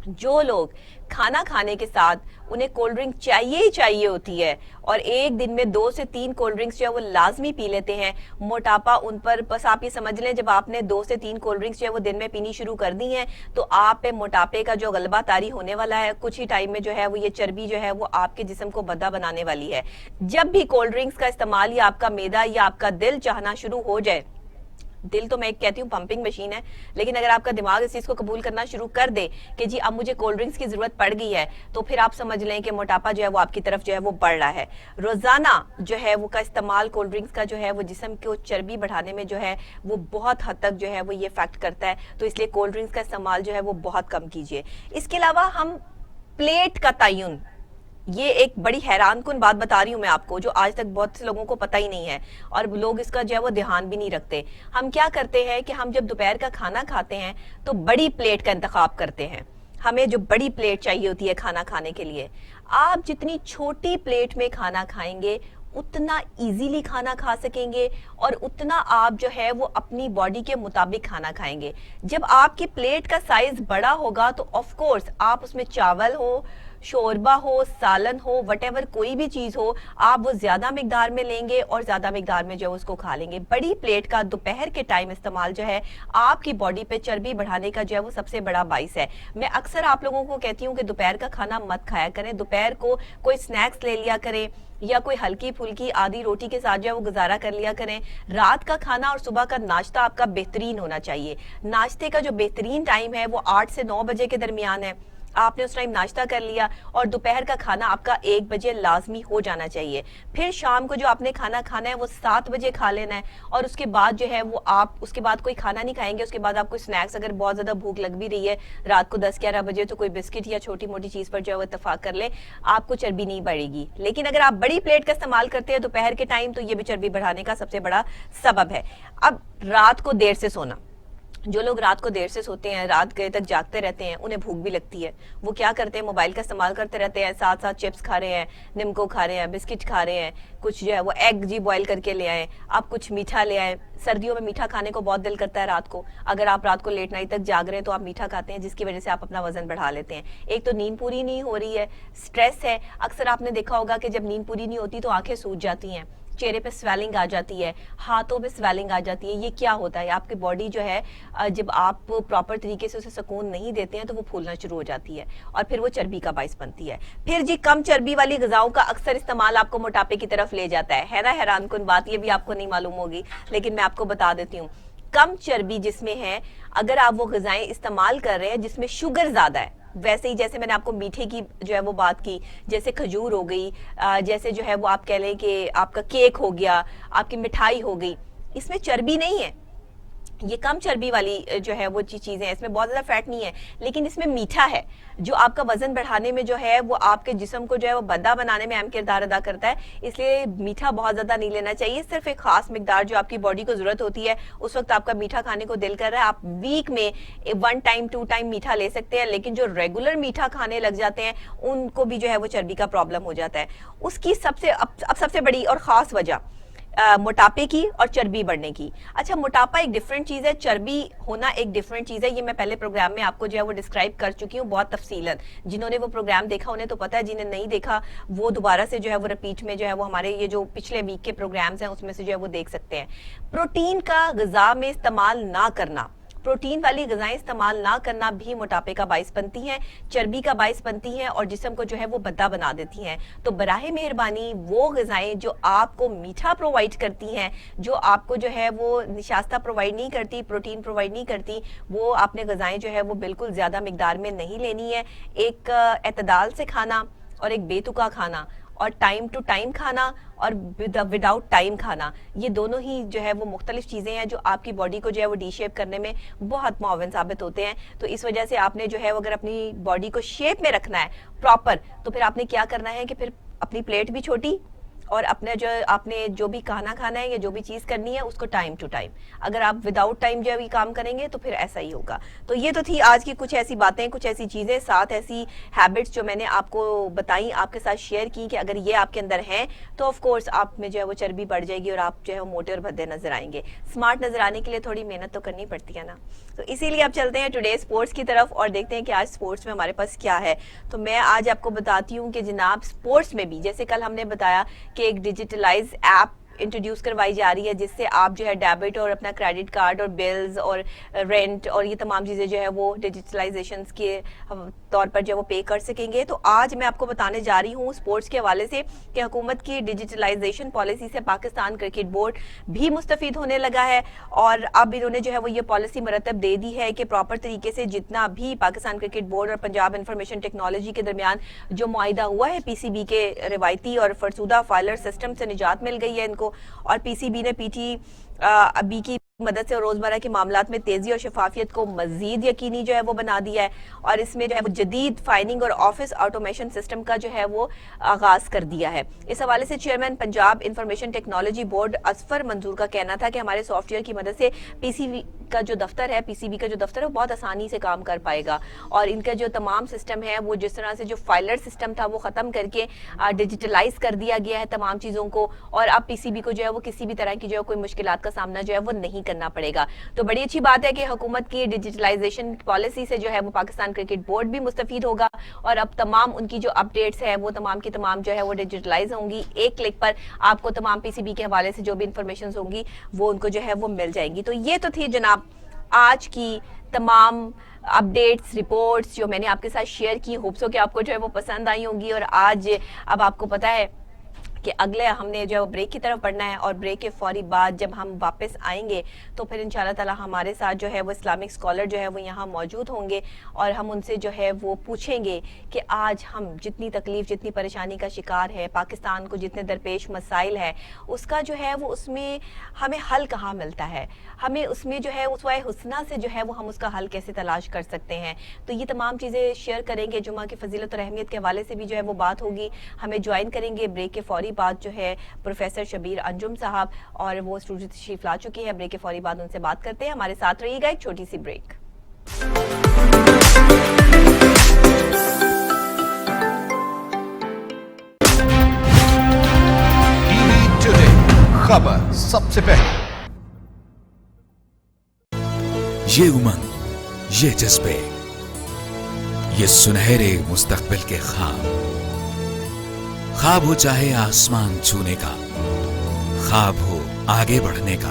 جو لوگ کھانا کھانے کے ساتھ انہیں کولڈ ڈرنک چاہیے ہی چاہیے ہوتی ہے اور ایک دن میں 2 سے 3 کولڈ ڈرنکس جو ہے وہ لازمی پی لیتے ہیں، موٹاپا ان پر، بس آپ یہ سمجھ لیں جب آپ نے 2 سے 3 کولڈ ڈرنکس جو ہے وہ دن میں پینی شروع کر دی ہیں تو آپ پہ موٹاپے کا جو غلبہ طاری ہونے والا ہے. کچھ ہی ٹائم میں جو ہے وہ یہ چربی جو ہے وہ آپ کے جسم کو بدا بنانے والی ہے. جب بھی کولڈ ڈرنکس کا استعمال یا آپ کا معدہ یا آپ کا دل چاہنا شروع ہو جائے، دل تو میں ایک کہتی ہوں پمپنگ مشین ہے، لیکن اگر آپ کا دماغ اس چیز کو قبول کرنا شروع کر دے کہ جی اب مجھے کولڈ ڈرنکس کی ضرورت پڑ گئی ہے، تو پھر آپ سمجھ لیں کہ موٹاپا جو ہے وہ آپ کی طرف جو ہے وہ بڑھ رہا ہے. روزانہ جو ہے وہ کا استعمال کولڈ ڈرنکس کا جو ہے وہ جسم کو چربی بڑھانے میں جو ہے وہ بہت حد تک جو ہے وہ یہ افیکٹ کرتا ہے. تو اس لیے کولڈ ڈرنکس کا استعمال جو ہے وہ بہت کم کیجیے. اس کے علاوہ ہم پلیٹ کا تعین، یہ ایک بڑی حیران کن بات بتا رہی ہوں میں آپ کو، جو آج تک بہت سے لوگوں کو پتہ ہی نہیں ہے اور لوگ اس کا جو ہے وہ دھیان بھی نہیں رکھتے. ہم کیا کرتے ہیں کہ ہم جب دوپہر کا کھانا کھاتے ہیں تو بڑی پلیٹ کا انتخاب کرتے ہیں. ہمیں جو بڑی پلیٹ چاہیے ہوتی ہے کھانا کھانے کے لیے، آپ جتنی چھوٹی پلیٹ میں کھانا کھائیں گے اتنا ایزیلی کھانا کھا سکیں گے اور اتنا آپ جو ہے وہ اپنی باڈی کے مطابق کھانا کھائیں گے. جب آپ کی پلیٹ کا سائز بڑا ہوگا تو آف کورس آپ اس میں چاول ہو، شوربہ ہو، سالن ہو، وٹ ایور کوئی بھی چیز ہو، آپ وہ زیادہ مقدار میں لیں گے اور زیادہ مقدار میں جو ہے اس کو کھا لیں گے. بڑی پلیٹ کا دوپہر کے ٹائم استعمال جو ہے آپ کی باڈی پہ چربی بڑھانے کا جو ہے وہ سب سے بڑا باعث ہے. میں اکثر آپ لوگوں کو کہتی ہوں کہ دوپہر کا کھانا مت کھایا کریں، دوپہر کو کوئی سنیکس لے لیا کریں یا کوئی ہلکی پھلکی آدھی روٹی کے ساتھ جو ہے وہ گزارا کر لیا کریں. رات کا کھانا اور صبح کا ناشتہ آپ کا بہترین ہونا چاہیے. ناشتے کا جو بہترین ٹائم ہے وہ 8 سے 9 بجے کے درمیان ہے. آپ نے اس ٹائم ناشتہ کر لیا اور دوپہر کا کھانا آپ کا 1 بجے لازمی ہو جانا چاہیے. پھر شام کو جو آپ نے کھانا کھانا ہے وہ 7 بجے کھا لینا ہے اور اس کے بعد جو ہے وہ آپ اس کے بعد کوئی کھانا نہیں کھائیں گے. اس کے بعد آپ کوئی سنیکس، اگر بہت زیادہ بھوک لگ بھی رہی ہے رات کو 10-11 بجے تو کوئی بسکٹ یا چھوٹی موٹی چیز پر جو ہے وہ اتفاق کر لیں، آپ کو چربی نہیں بڑھے گی. لیکن اگر آپ بڑی پلیٹ کا استعمال کرتے ہیں دوپہر کے ٹائم تو یہ بھی چربی بڑھانے کا سب سے بڑا سبب ہے. اب رات کو دیر سے سونا، جو لوگ رات کو دیر سے سوتے ہیں، رات گئے تک جاگتے رہتے ہیں، انہیں بھوک بھی لگتی ہے. وہ کیا کرتے ہیں، موبائل کا استعمال کرتے رہتے ہیں، ساتھ ساتھ چپس کھا رہے ہیں، نمکو کھا رہے ہیں، بسکٹ کھا رہے ہیں، کچھ جو ہے وہ ایگ جی بوائل کر کے لے آئیں، آپ کچھ میٹھا لے آئیں. سردیوں میں میٹھا کھانے کو بہت دل کرتا ہے رات کو. اگر آپ رات کو لیٹ نائٹ تک جاگ رہے ہیں تو آپ میٹھا کھاتے ہیں جس کی وجہ سے آپ اپنا وزن بڑھا لیتے ہیں. ایک تو نیند پوری نہیں ہو رہی ہے، سٹریس ہے. اکثر آپ نے دیکھا ہوگا کہ جب نیند پوری نہیں ہوتی تو آنکھیں سوج جاتی ہیں، چہرے پہ سویلنگ آ جاتی ہے، ہاتھوں پہ سویلنگ آ جاتی ہے. یہ کیا ہوتا ہے؟ آپ کی باڈی جو ہے جب آپ پراپر طریقے سے اسے سکون نہیں دیتے ہیں تو وہ پھولنا شروع ہو جاتی ہے اور پھر وہ چربی کا باعث بنتی ہے. پھر جی کم چربی والی غذاؤں کا اکثر استعمال آپ کو موٹاپے کی طرف لے جاتا ہے نا. حیران کن بات، یہ بھی آپ کو نہیں معلوم ہوگی لیکن میں آپ کو بتا دیتی ہوں. کم چربی جس میں ہے، اگر آپ وہ غذائیں استعمال کر رہے ہیں جس میں شوگر زیادہ ہے، ویسے ہی جیسے میں نے آپ کو میٹھے کی جو ہے وہ بات کی، جیسے کھجور ہو گئی، جیسے جو ہے وہ آپ کہہ لیں کہ آپ کا کیک ہو گیا، آپ کی مٹھائی ہو گئی، اس میں چربی نہیں ہے یہ کم چربی والی جو ہے وہ چیزیں ہیں، اس میں بہت زیادہ فیٹ نہیں ہے، لیکن اس میں میٹھا ہے جو آپ کا وزن بڑھانے میں جو ہے وہ آپ کے جسم کو جو ہے وہ بندہ بنانے میں اہم کردار ادا کرتا ہے. اس لیے میٹھا بہت زیادہ نہیں لینا چاہیے، صرف ایک خاص مقدار جو آپ کی باڈی کو ضرورت ہوتی ہے اس وقت آپ کا میٹھا کھانے کو دل کر رہا ہے، آپ ویک میں 1 ٹائم 2 ٹائم میٹھا لے سکتے ہیں. لیکن جو ریگولر میٹھا کھانے لگ جاتے ہیں ان کو بھی جو ہے وہ چربی کا پرابلم ہو جاتا ہے. اس کی سب سے بڑی اور خاص وجہ موٹاپے کی اور چربی بڑھنے کی. اچھا، موٹاپا ایک ڈیفرنٹ چیز ہے، چربی ہونا ایک ڈیفرنٹ چیز ہے. یہ میں پہلے پروگرام میں آپ کو جو ہے وہ ڈسکرائب کر چکی ہوں بہت تفصیلاً. جنہوں نے وہ پروگرام دیکھا انہیں تو پتہ ہے، جنہیں نہیں دیکھا وہ دوبارہ سے جو ہے وہ ریپیٹ میں جو ہے وہ ہمارے یہ جو پچھلے ویک کے پروگرامز ہیں اس میں سے جو ہے وہ دیکھ سکتے ہیں. پروٹین کا غذا میں استعمال نہ کرنا، پروٹین والی غذائیں استعمال نہ کرنا بھی موٹاپے کا باعث بنتی ہیں، چربی کا باعث بنتی ہیں اور جسم کو جو ہے وہ بھدا بنا دیتی ہیں. تو براہ مہربانی وہ غذائیں جو آپ کو میٹھا پرووائڈ کرتی ہیں، جو آپ کو جو ہے وہ نشاستہ پرووائڈ نہیں کرتی، پروٹین پرووائڈ نہیں کرتی، وہ آپ نے غذائیں جو ہے وہ بالکل زیادہ مقدار میں نہیں لینی ہے. ایک اعتدال سے کھانا اور ایک بے تکا کھانا اور ٹائم ٹو ٹائم کھانا اور وداؤٹ ٹائم کھانا، یہ دونوں ہی جو ہے وہ مختلف چیزیں ہیں جو آپ کی باڈی کو جو ہے وہ ڈی شیپ کرنے میں بہت معاون ثابت ہوتے ہیں. تو اس وجہ سے آپ نے جو ہے اگر اپنی باڈی کو شیپ میں رکھنا ہے پراپر، تو پھر آپ نے کیا کرنا ہے کہ پھر اپنی پلیٹ بھی چھوٹی اور اپنے جو آپ نے جو بھی کھانا کھانا ہے یا جو بھی چیز کرنی ہے اس کو ٹائم ٹو ٹائم. اگر آپ وداؤٹ ٹائم جو ہے کام کریں گے تو پھر ایسا ہی ہوگا. تو یہ تو تھی آج کی کچھ ایسی باتیں، کچھ ایسی چیزیں، 7 ایسی ہیبٹس جو میں نے آپ کو بتائیں، آپ کے ساتھ شیئر کی کہ اگر یہ آپ کے اندر ہیں تو آف کورس آپ میں جو ہے وہ چربی بڑھ جائے گی اور آپ جو ہے وہ موٹے اور بھدے نظر آئیں گے. اسمارٹ نظر آنے کے لیے تھوڑی محنت تو کرنی پڑتی ہے نا. تو اسی لیے آپ چلتے ہیں ٹوڈے اسپورٹس کی طرف اور دیکھتے ہیں کہ آج اسپورٹس میں ہمارے پاس کیا ہے. تو میں آج آپ کو بتاتی ہوں کہ جناب اسپورٹس میں بھی جیسے کل ہم نے بتایا کہ ایک ڈیجیٹلائز ایپ انٹروڈیوس کروائی جا رہی ہے جس سے آپ جو ہے ڈیبٹ اور اپنا کریڈٹ کارڈ اور بلز اور رینٹ اور یہ تمام چیزیں جو ہے وہ ڈیجیٹلائزیشنز کے طور پر جو وہ پے کر سکیں گے. تو آج میں آپ کو بتانے جا رہی ہوں اسپورٹس کے حوالے سے کہ حکومت کی ڈیجیٹلائزیشن پالیسی سے پاکستان کرکٹ بورڈ بھی مستفید ہونے لگا ہے اور اب انہوں نے جو ہے وہ یہ پالیسی مرتب دے دی ہے کہ پراپر طریقے سے جتنا بھی پاکستان کرکٹ بورڈ اور پنجاب انفارمیشن ٹیکنالوجی کے درمیان جو معاہدہ ہوا ہے پی سی بی کے روایتی اور فرسودہ فائلر سسٹم سے نجات مل گئی ہے ان کو، اور پی سی بی نے پی ٹی بی کی مدد سے روزمرہ کے معاملات میں تیزی اور شفافیت کو مزید یقینی جو ہے وہ بنا دیا ہے اور اس میں جو ہے وہ جدید فائننگ اور آفس آٹومیشن سسٹم کا جو ہے وہ آغاز کر دیا ہے. اس حوالے سے chairman Punjab information technology board Azfar Manzoor کا کہنا تھا کہ ہمارے سافٹ ویئر کی مدد سے پی سی بی کا جو دفتر ہے وہ بہت آسانی سے کام کر پائے گا اور ان کا جو تمام سسٹم ہے وہ جس طرح سے جو فائلر سسٹم تھا وہ ختم کر کے ڈیجیٹلائز کر دیا گیا ہے تمام چیزوں کو، اور اب پی سی بی کو جو ہے وہ کسی بھی طرح کی جو ہے کوئی مشکلات کا سامنا جو ہے وہ نہیں کرنا پڑے گا. تو بڑی اچھی بات ہے کہ حکومت کی ڈیجیٹلائزیشن پالیسی سے جو ہے وہ پاکستان کرکٹ بورڈ بھی مستفید ہوگا اور اب تمام ان کی جو اپڈیٹس ہے وہ تمام کی تمام جو ہے وہ ڈیجیٹلائز ہوں گی. ایک کلک پر آپ کو تمام پی سی بی کے حوالے سے جو بھی انفارمیشنز ہوں گی وہ ان کو جو ہے وہ مل جائیں گی. تو یہ تو تھی جناب آج کی تمام اپڈیٹس رپورٹس جو میں نے آپ کے ساتھ شیئر کی. ہوپ سو کہ آپ کو جو ہے وہ پسند آئی ہوں گی. اور آج اب آپ کو پتہ ہے کہ اگلے ہم نے جو بریک کی طرف پڑھنا ہے اور بریک کے فوری بعد جب ہم واپس آئیں گے تو پھر انشاءاللہ تعالی ہمارے ساتھ جو ہے وہ اسلامک اسکالر جو ہے وہ یہاں موجود ہوں گے اور ہم ان سے جو ہے وہ پوچھیں گے کہ آج ہم جتنی تکلیف جتنی پریشانی کا شکار ہے، پاکستان کو جتنے درپیش مسائل ہے اس کا جو ہے وہ اس میں ہمیں حل کہاں ملتا ہے، ہمیں اس میں جو ہے اسوائے حسنہ سے جو ہے وہ ہم اس کا حل کیسے تلاش کر سکتے ہیں. تو یہ تمام چیزیں شیئر کریں گے. جمعہ کی فضیلت اور اہمیت کے حوالے سے بھی جو ہے وہ بات ہوگی. ہمیں جوائن کریں گے بریک کے فوری بعد جو ہے پروفیسر شبیر انجم صاحب اور وہ اسٹوڈیو تشریف لا چکے ہیں. بریک کے فوری بعد ان سے بات کرتے ہیں. ہمارے ساتھ رہیے گا. ایک چھوٹی سی بریک. خبر سب سے پہلے، یہ امنگ، یہ جذبے، یہ سنہرے مستقبل کے خواب ہو چاہے آسمان چھونے کا، خواب ہو آگے بڑھنے کا،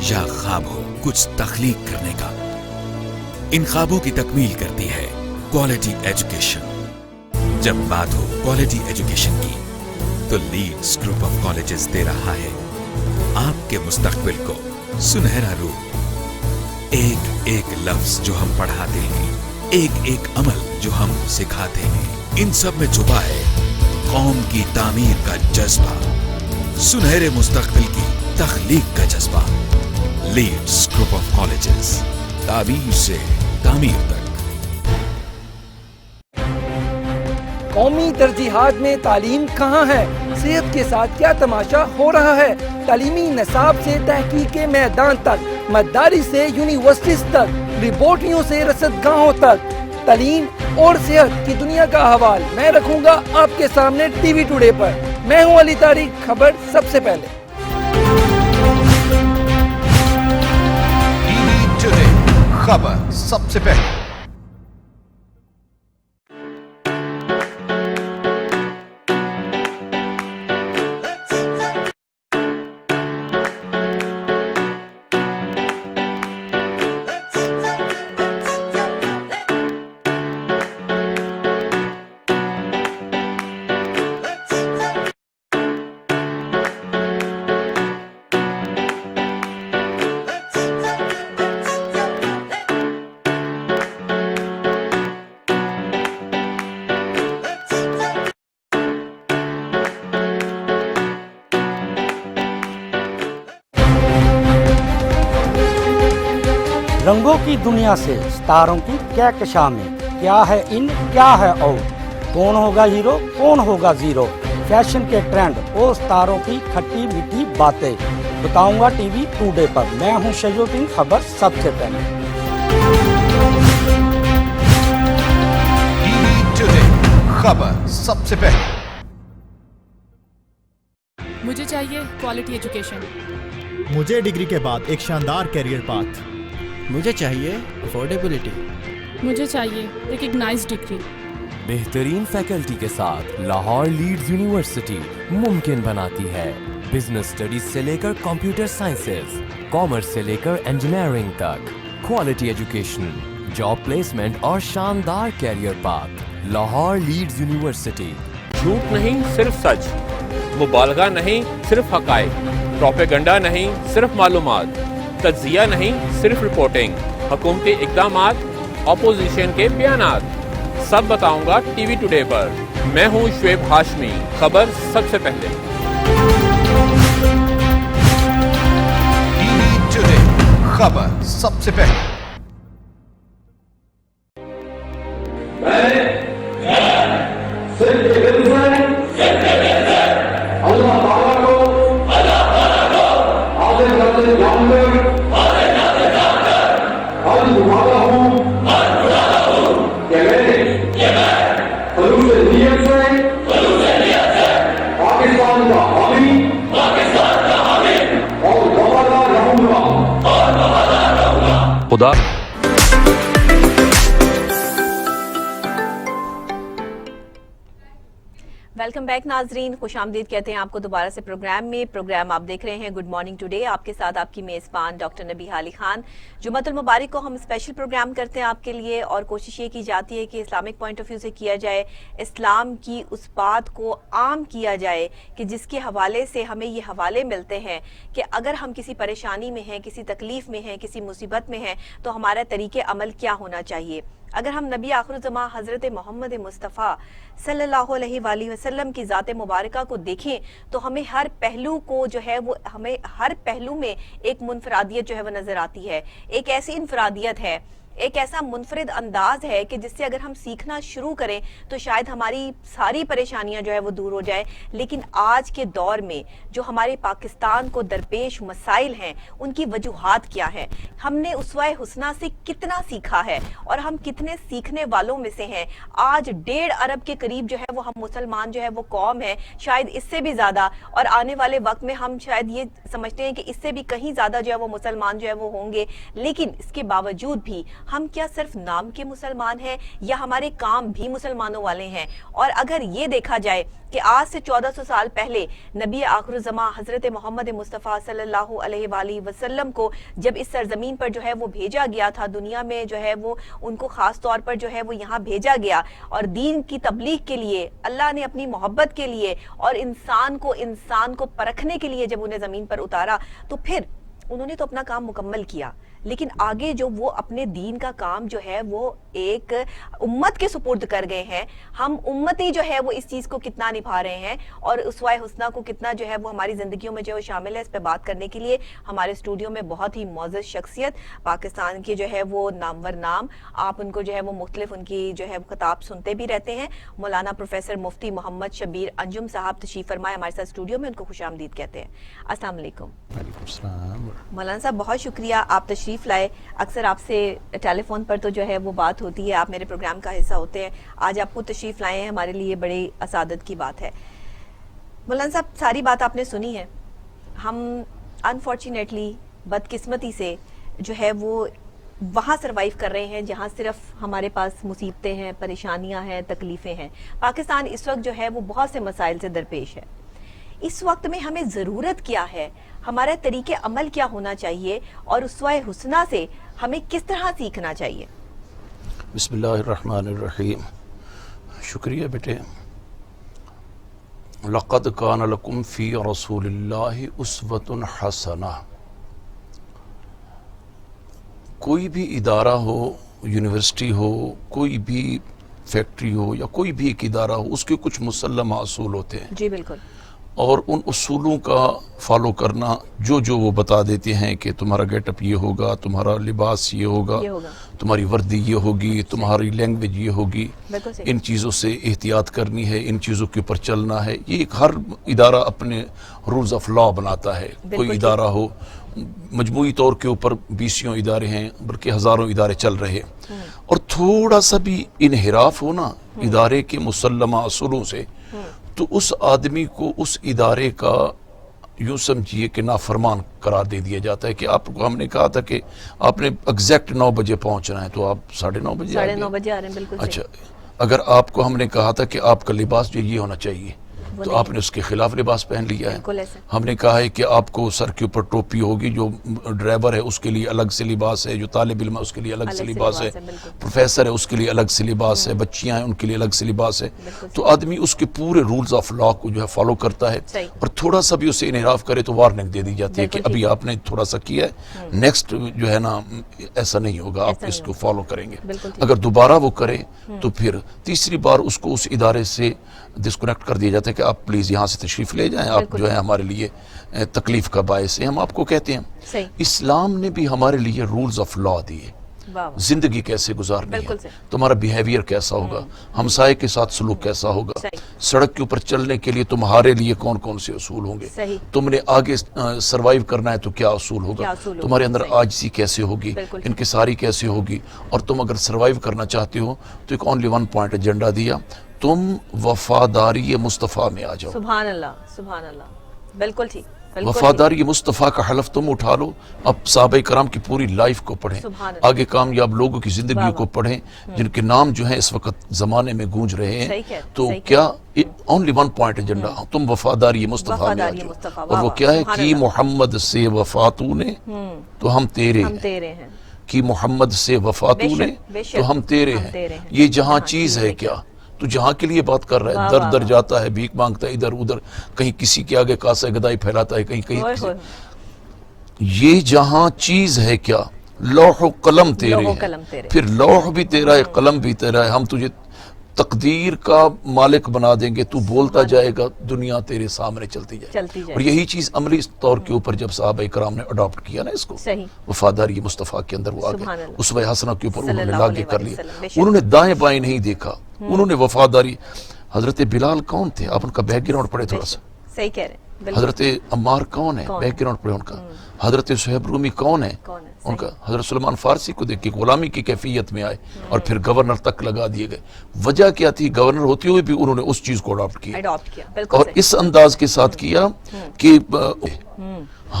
یا خواب ہو کچھ تخلیق کرنے کا، ان خوابوں کی تکمیل کرتی ہے کوالٹی ایجوکیشن. جب بات ہو کوالٹی ایجوکیشن کی تو لیڈز گروپ آف کالجز دے رہا ہے آپ کے مستقبل کو سنہرا روپ. ایک ایک لفظ جو ہم پڑھاتے ہیں، ایک ایک عمل جو ہم سکھاتے ہیں، ان سب میں چھپا ہے قوم کی تعمیر کا جذبہ، سنہرے مستقبل کی تخلیق کا جذبہ. लीड्स ग्रुप ऑफ कॉलेजेस, ताबीर से तामीर तक। कौमी तरजीहात में तालीम कहाँ है? सेहत के साथ क्या तमाशा हो रहा है? तालीमी निसाब से तहकीक के मैदान तक, मदारिस से यूनिवर्सिटीज तक, लेबोरेटरियों से रसदगाहों तक, तालीम और सेहत की दुनिया का हवाल मैं रखूंगा आपके सामने टीवी टुडे पर। मैं हूं अली तारिक, खबर सबसे पहले। टीवी टुडे, खबर सबसे पहले। रंगों की दुनिया से सितारों की क्या कशामें, क्या है इन क्या है आउट, कौन होगा हीरो कौन होगा जीरो, फैशन के ट्रेंड और सितारों की खट्टी मीठी बातें बताऊंगा टीवी टुडे पर। मैं हूं शजुद्दीन, खबर सबसे पहले। टीवी टुडे, खबर सबसे पहले। मुझे चाहिए क्वालिटी एजुकेशन। मुझे डिग्री के बाद एक शानदार करियर पाथ। मुझे चाहिए अफोर्डेबिलिटी। मुझे चाहिए रिकग्नाइज्ड डिग्री। बेहतरीन फैकल्टी के साथ लाहौर लीड्स यूनिवर्सिटी मुमकिन बनाती है बिजनेस स्टडीज से लेकर कंप्यूटर साइंसेज, कॉमर्स से लेकर इंजीनियरिंग तक, क्वालिटी एजुकेशन, जॉब प्लेसमेंट और शानदार career path. Lahore Leeds university. झूठ नहीं सिर्फ सच, मुबालगा नहीं सिर्फ हकायक, प्रोपेगंडा नहीं सिर्फ मालूमात, तज्जिया नहीं सिर्फ रिपोर्टिंग, हुकूमती इक़दामात, अपोजिशन के बयानात, सब बताऊंगा टीवी टुडे पर। मैं हूं शुएब हाशमी, खबर सबसे पहले। टीवी टुडे, खबर सबसे पहले। खुदा वेलकम बैक नाजरीन, खुश आमदीद कहते हैं आपको दोबारा से प्रोग्राम में। प्रोग्राम आप देख रहे हैं गुड मॉर्निंग टुडे, आपके साथ आपकी मेज़बान डॉक्टर नबीहा अली खान। जुम्मतुल मुबारक को हम स्पेशल प्रोग्राम करते हैं आपके लिए, और कोशिश ये की जाती है कि इस्लामिक पॉइंट ऑफ व्यू से किया जाए, इस्लाम की उस बात को आम किया जाए कि जिसके हवाले से हमें ये हवाले मिलते हैं कि अगर हम किसी परेशानी में हैं, किसी तकलीफ में हैं, किसी मुसीबत में हैं, तो हमारा तरीके अमल क्या होना चाहिए। अगर हम नबी आखिरुज़्ज़मा हज़रत मोहम्मद मुस्तफ़ा सल्लल्लाहु अलैहि वसल्लम की ज़ात मुबारका को देखें तो हमें हर पहलू को जो है वो हमें हर पहलू में एक मुनफरादियत जो है वो नज़र आती है। एक ऐसी इनफरादियत है, एक ऐसा मुनफरिद अंदाज है कि जिससे अगर हम सीखना शुरू करें तो शायद हमारी सारी परेशानियां जो है वो दूर हो जाए। लेकिन आज के दौर में जो हमारे पाकिस्तान को दरपेश मसाइल हैं, उनकी वजूहात क्या हैं, हमने उसवाए हुस्ना से कितना सीखा है और हम कितने सीखने वालों में से हैं। आज 1.5 अरब के करीब जो है वो हम मुसलमान जो है वो कौम है, शायद इससे भी ज्यादा, और आने वाले वक्त में हम शायद ये समझते हैं कि इससे भी कहीं ज्यादा जो है वो मुसलमान जो है वो होंगे। लेकिन इसके बावजूद भी हम क्या सिर्फ नाम के मुसलमान हैं या हमारे काम भी मुसलमानों वाले हैं। और अगर ये देखा जाए कि आज से 1400 साल पहले नबी आखिरुज़्ज़मा हजरत मोहम्मद मुस्तफ़ा सल्लल्लाहु अलैहि वसल्लम को जब इस सरजमीन पर जो है वो भेजा गया था, दुनिया में जो है वो उनको खास तौर पर जो है वो यहाँ भेजा गया और दीन की तबलीग के लिए, अल्लाह ने अपनी मोहब्बत के लिए और इंसान को परखने के लिए जब उन्हें जमीन पर उतारा, तो फिर उन्होंने तो अपना काम मुकम्मल किया। لیکن آگے جو وہ اپنے دین کا کام جو ہے وہ ایک امت کے سپرد کر گئے ہیں. ہم امتی جو ہے وہ اس چیز کو کتنا نبھا رہے ہیں اور اسوہ حسنہ کو کتنا جو ہے وہ ہماری زندگیوں میں جو شامل ہے. اس پہ بات کرنے کے لیے ہمارے اسٹوڈیو میں بہت ہی معزز شخصیت, پاکستان کے جو ہے وہ نامور نام, آپ ان کو جو ہے وہ مختلف ان کی جو ہے خطاب سنتے بھی رہتے ہیں, مولانا پروفیسر مفتی محمد شبیر انجم صاحب تشریف فرمائے ہمارے ساتھ اسٹوڈیو میں. ان کو خوش آمدید کہتے ہیں. السلام علیکم. وعلیکم السلام. مولانا صاحب بہت شکریہ, آپ تشریف لائے. اکثر آپ سے ٹیلی فون پر تو جو ہے وہ بات ہوتی ہے, آپ میرے پروگرام کا حصہ ہوتے ہیں, آج آپ خود تشریف لائے ہیں, ہمارے لیے بڑی اسعادت کی بات ہے. مولانا صاحب ساری بات آپ نے سنی ہے. ہم انفارچونیٹلی بدقسمتی سے جو ہے وہ وہاں سروائیو کر رہے ہیں جہاں صرف ہمارے پاس مصیبتیں ہیں, پریشانیاں ہیں, تکلیفیں ہیں. پاکستان اس وقت جو ہے وہ بہت سے مسائل سے درپیش ہے. اس وقت میں ہمیں ضرورت کیا ہے, ہمارا طریقہ عمل کیا ہونا چاہیے, اور اسوہ حسنہ سے ہمیں کس طرح سیکھنا چاہیے؟ بسم اللہ الرحمن الرحیم. شکریہ بیٹے. لقد کان لکم فی رسول اللہ اسوۃ حسنہ. کوئی بھی ادارہ ہو, یونیورسٹی ہو, کوئی بھی فیکٹری ہو, یا کوئی بھی ایک ادارہ ہو, اس کے کچھ مسلمہ اصول ہوتے ہیں. جی بالکل. اور ان اصولوں کا فالو کرنا, جو وہ بتا دیتے ہیں کہ تمہارا گیٹ اپ یہ ہوگا, تمہارا لباس یہ ہوگا, تمہاری وردی یہ ہوگی, تمہاری لینگویج یہ ہوگی, ان چیزوں سے احتیاط کرنی ہے, ان چیزوں کے اوپر چلنا ہے. یہ ایک ہر ادارہ اپنے رولز آف لا بناتا ہے. کوئی ادارہ ہو, مجموعی طور کے اوپر 20 ادارے ہیں, بلکہ ہزاروں ادارے چل رہے ہیں, اور تھوڑا سا بھی انحراف ہو نا ادارے کے مسلمہ اصولوں سے, تو اس آدمی کو اس ادارے کا یوں سمجھیے کہ نافرمان قرار دے دیا جاتا ہے. کہ آپ کو ہم نے کہا تھا کہ آپ نے ایگزیکٹ 9 بجے پہنچنا ہے, تو آپ 9:30 بجے 9:30 بجے آ رہے ہیں. بالکل. اچھا, اگر آپ کو ہم نے کہا تھا کہ آپ کا لباس جو یہ ہونا چاہیے, تو آپ نے اس کے خلاف لباس پہن لیا ہے. ہم نے کہا ہے کہ آپ کو سر کے اوپر ٹوپی ہوگی, جو ڈرائیور ہے اس کے لیے الگ سے لباس ہے, جو طالب علم ہے اس کے لیے الگ سے لباس ہے, پروفیسر ہے اس کے لیے الگ سے لباس ہے, بچیاں ہیں ان کے لیے الگ سے لباس ہے. تو آدمی اس کے پورے رولز آف لا کو جو ہے فالو کرتا ہے, اور تھوڑا سا بھی اسے انحراف کرے تو وارننگ دے دی جاتی ہے کہ ابھی آپ نے تھوڑا سا کیا ہے, نیکسٹ جو ہے نا ایسا نہیں ہوگا, آپ اس کو فالو کریں گے. اگر دوبارہ وہ کرے تو پھر تیسری بار اس کو اس ادارے سے ڈسکنیکٹ کر دیا جاتا ہے کہ آپ پلیز یہاں سے تشریف لے جائیں, آپ جو ہے ہمارے لیے تکلیف کا باعث ہے. ہم آپ کو کہتے ہیں اسلام نے بھی ہمارے لیے رولز آف لا دیے, زندگی کیسے گزارنی ہے, تمہارا بیہیویئر کیسا ہوگا, ہمسائے کے ساتھ سلوک کیسا ہوگا, سڑک کے اوپر چلنے کے لیے تمہارے لیے کون کون سے اصول ہوں گے, تم نے آگے سروائیو کرنا ہے تو کیا اصول ہوگا, تمہارے اندر عاجزی کیسے ہوگی, انکساری کیسے ہوگی, اور تم اگر سروائیو کرنا چاہتے ہو تو ایک اونلی 1 پوائنٹ ایجنڈا دیا, تم وفاداری مصطفیٰ میں آ جاؤ. سبحان اللہ, سبحان اللہ. بالکل ٹھیک. وفاداری مصطفیٰ کا حلف تم اٹھا لو. اب صحابہ کرام کی پوری لائف کو پڑھیں, آگے کامیاب لوگوں کی زندگیوں کو پڑھیں جن کے نام جو ہیں اس وقت زمانے میں گونج رہے ہیں. تو کیا اونلی 1 پوائنٹ ایجنڈا, تم وفاداری مصطفیٰ میں آ جاؤ. اور وہ کیا ہے کہ محمد سے وفا تو نے تو ہم تیرے ہیں, کہ محمد سے وفا تو نے تو ہم تیرے ہیں. یہ جہاں چیز ہے کیا, تو جہاں کے لیے بات کر رہا ہے, در در جاتا ہے, بھیک مانگتا ہے ادھر ادھر, کہیں کسی کے آگے کاسہ گدائی پھیلاتا ہے, کہیں یہ جہاں چیز ہے کیا, لوح و قلم تیرے ہیں, پھر لوح بھی تیرا ہے, قلم بھی تیرا ہے, ہم تجھے تقدیر کا مالک بنا دیں گے, تو بولتا جائے گا, دنیا تیرے سامنے چلتی جائے. اور یہی چیز عملی طور کے اوپر جب صحابہ کرام نے اڈاپٹ کیا نا اس کو, وفاداری مصطفیٰ کے اندر وہ آگے اسوہ حسنہ کے اوپر انہوں نے لاگے کر لیا. انہوں نے دائیں بائیں نہیں دیکھا, انہوں نے وفاداری. حضرت بلال کون تھے, آپ ان کا بیک گراؤنڈ پڑھے تھوڑا سا. صحیح کہہ رہے ہیں. حضرت عمار کون ہے, بیک گراؤنڈ پڑھے ان کا. حضرت صہیب رومی کون ہے ان کا. حضرت سلمان فارسی کو دیکھ کے غلامی کی کیفیت میں آئے اور پھر گورنر تک لگا دیے گئے. وجہ کیا تھی, گورنر ہوتے ہوئے بھی انہوں نے اس چیز کو اڈاپٹ کیا, اور اس انداز کے ساتھ کیا کہ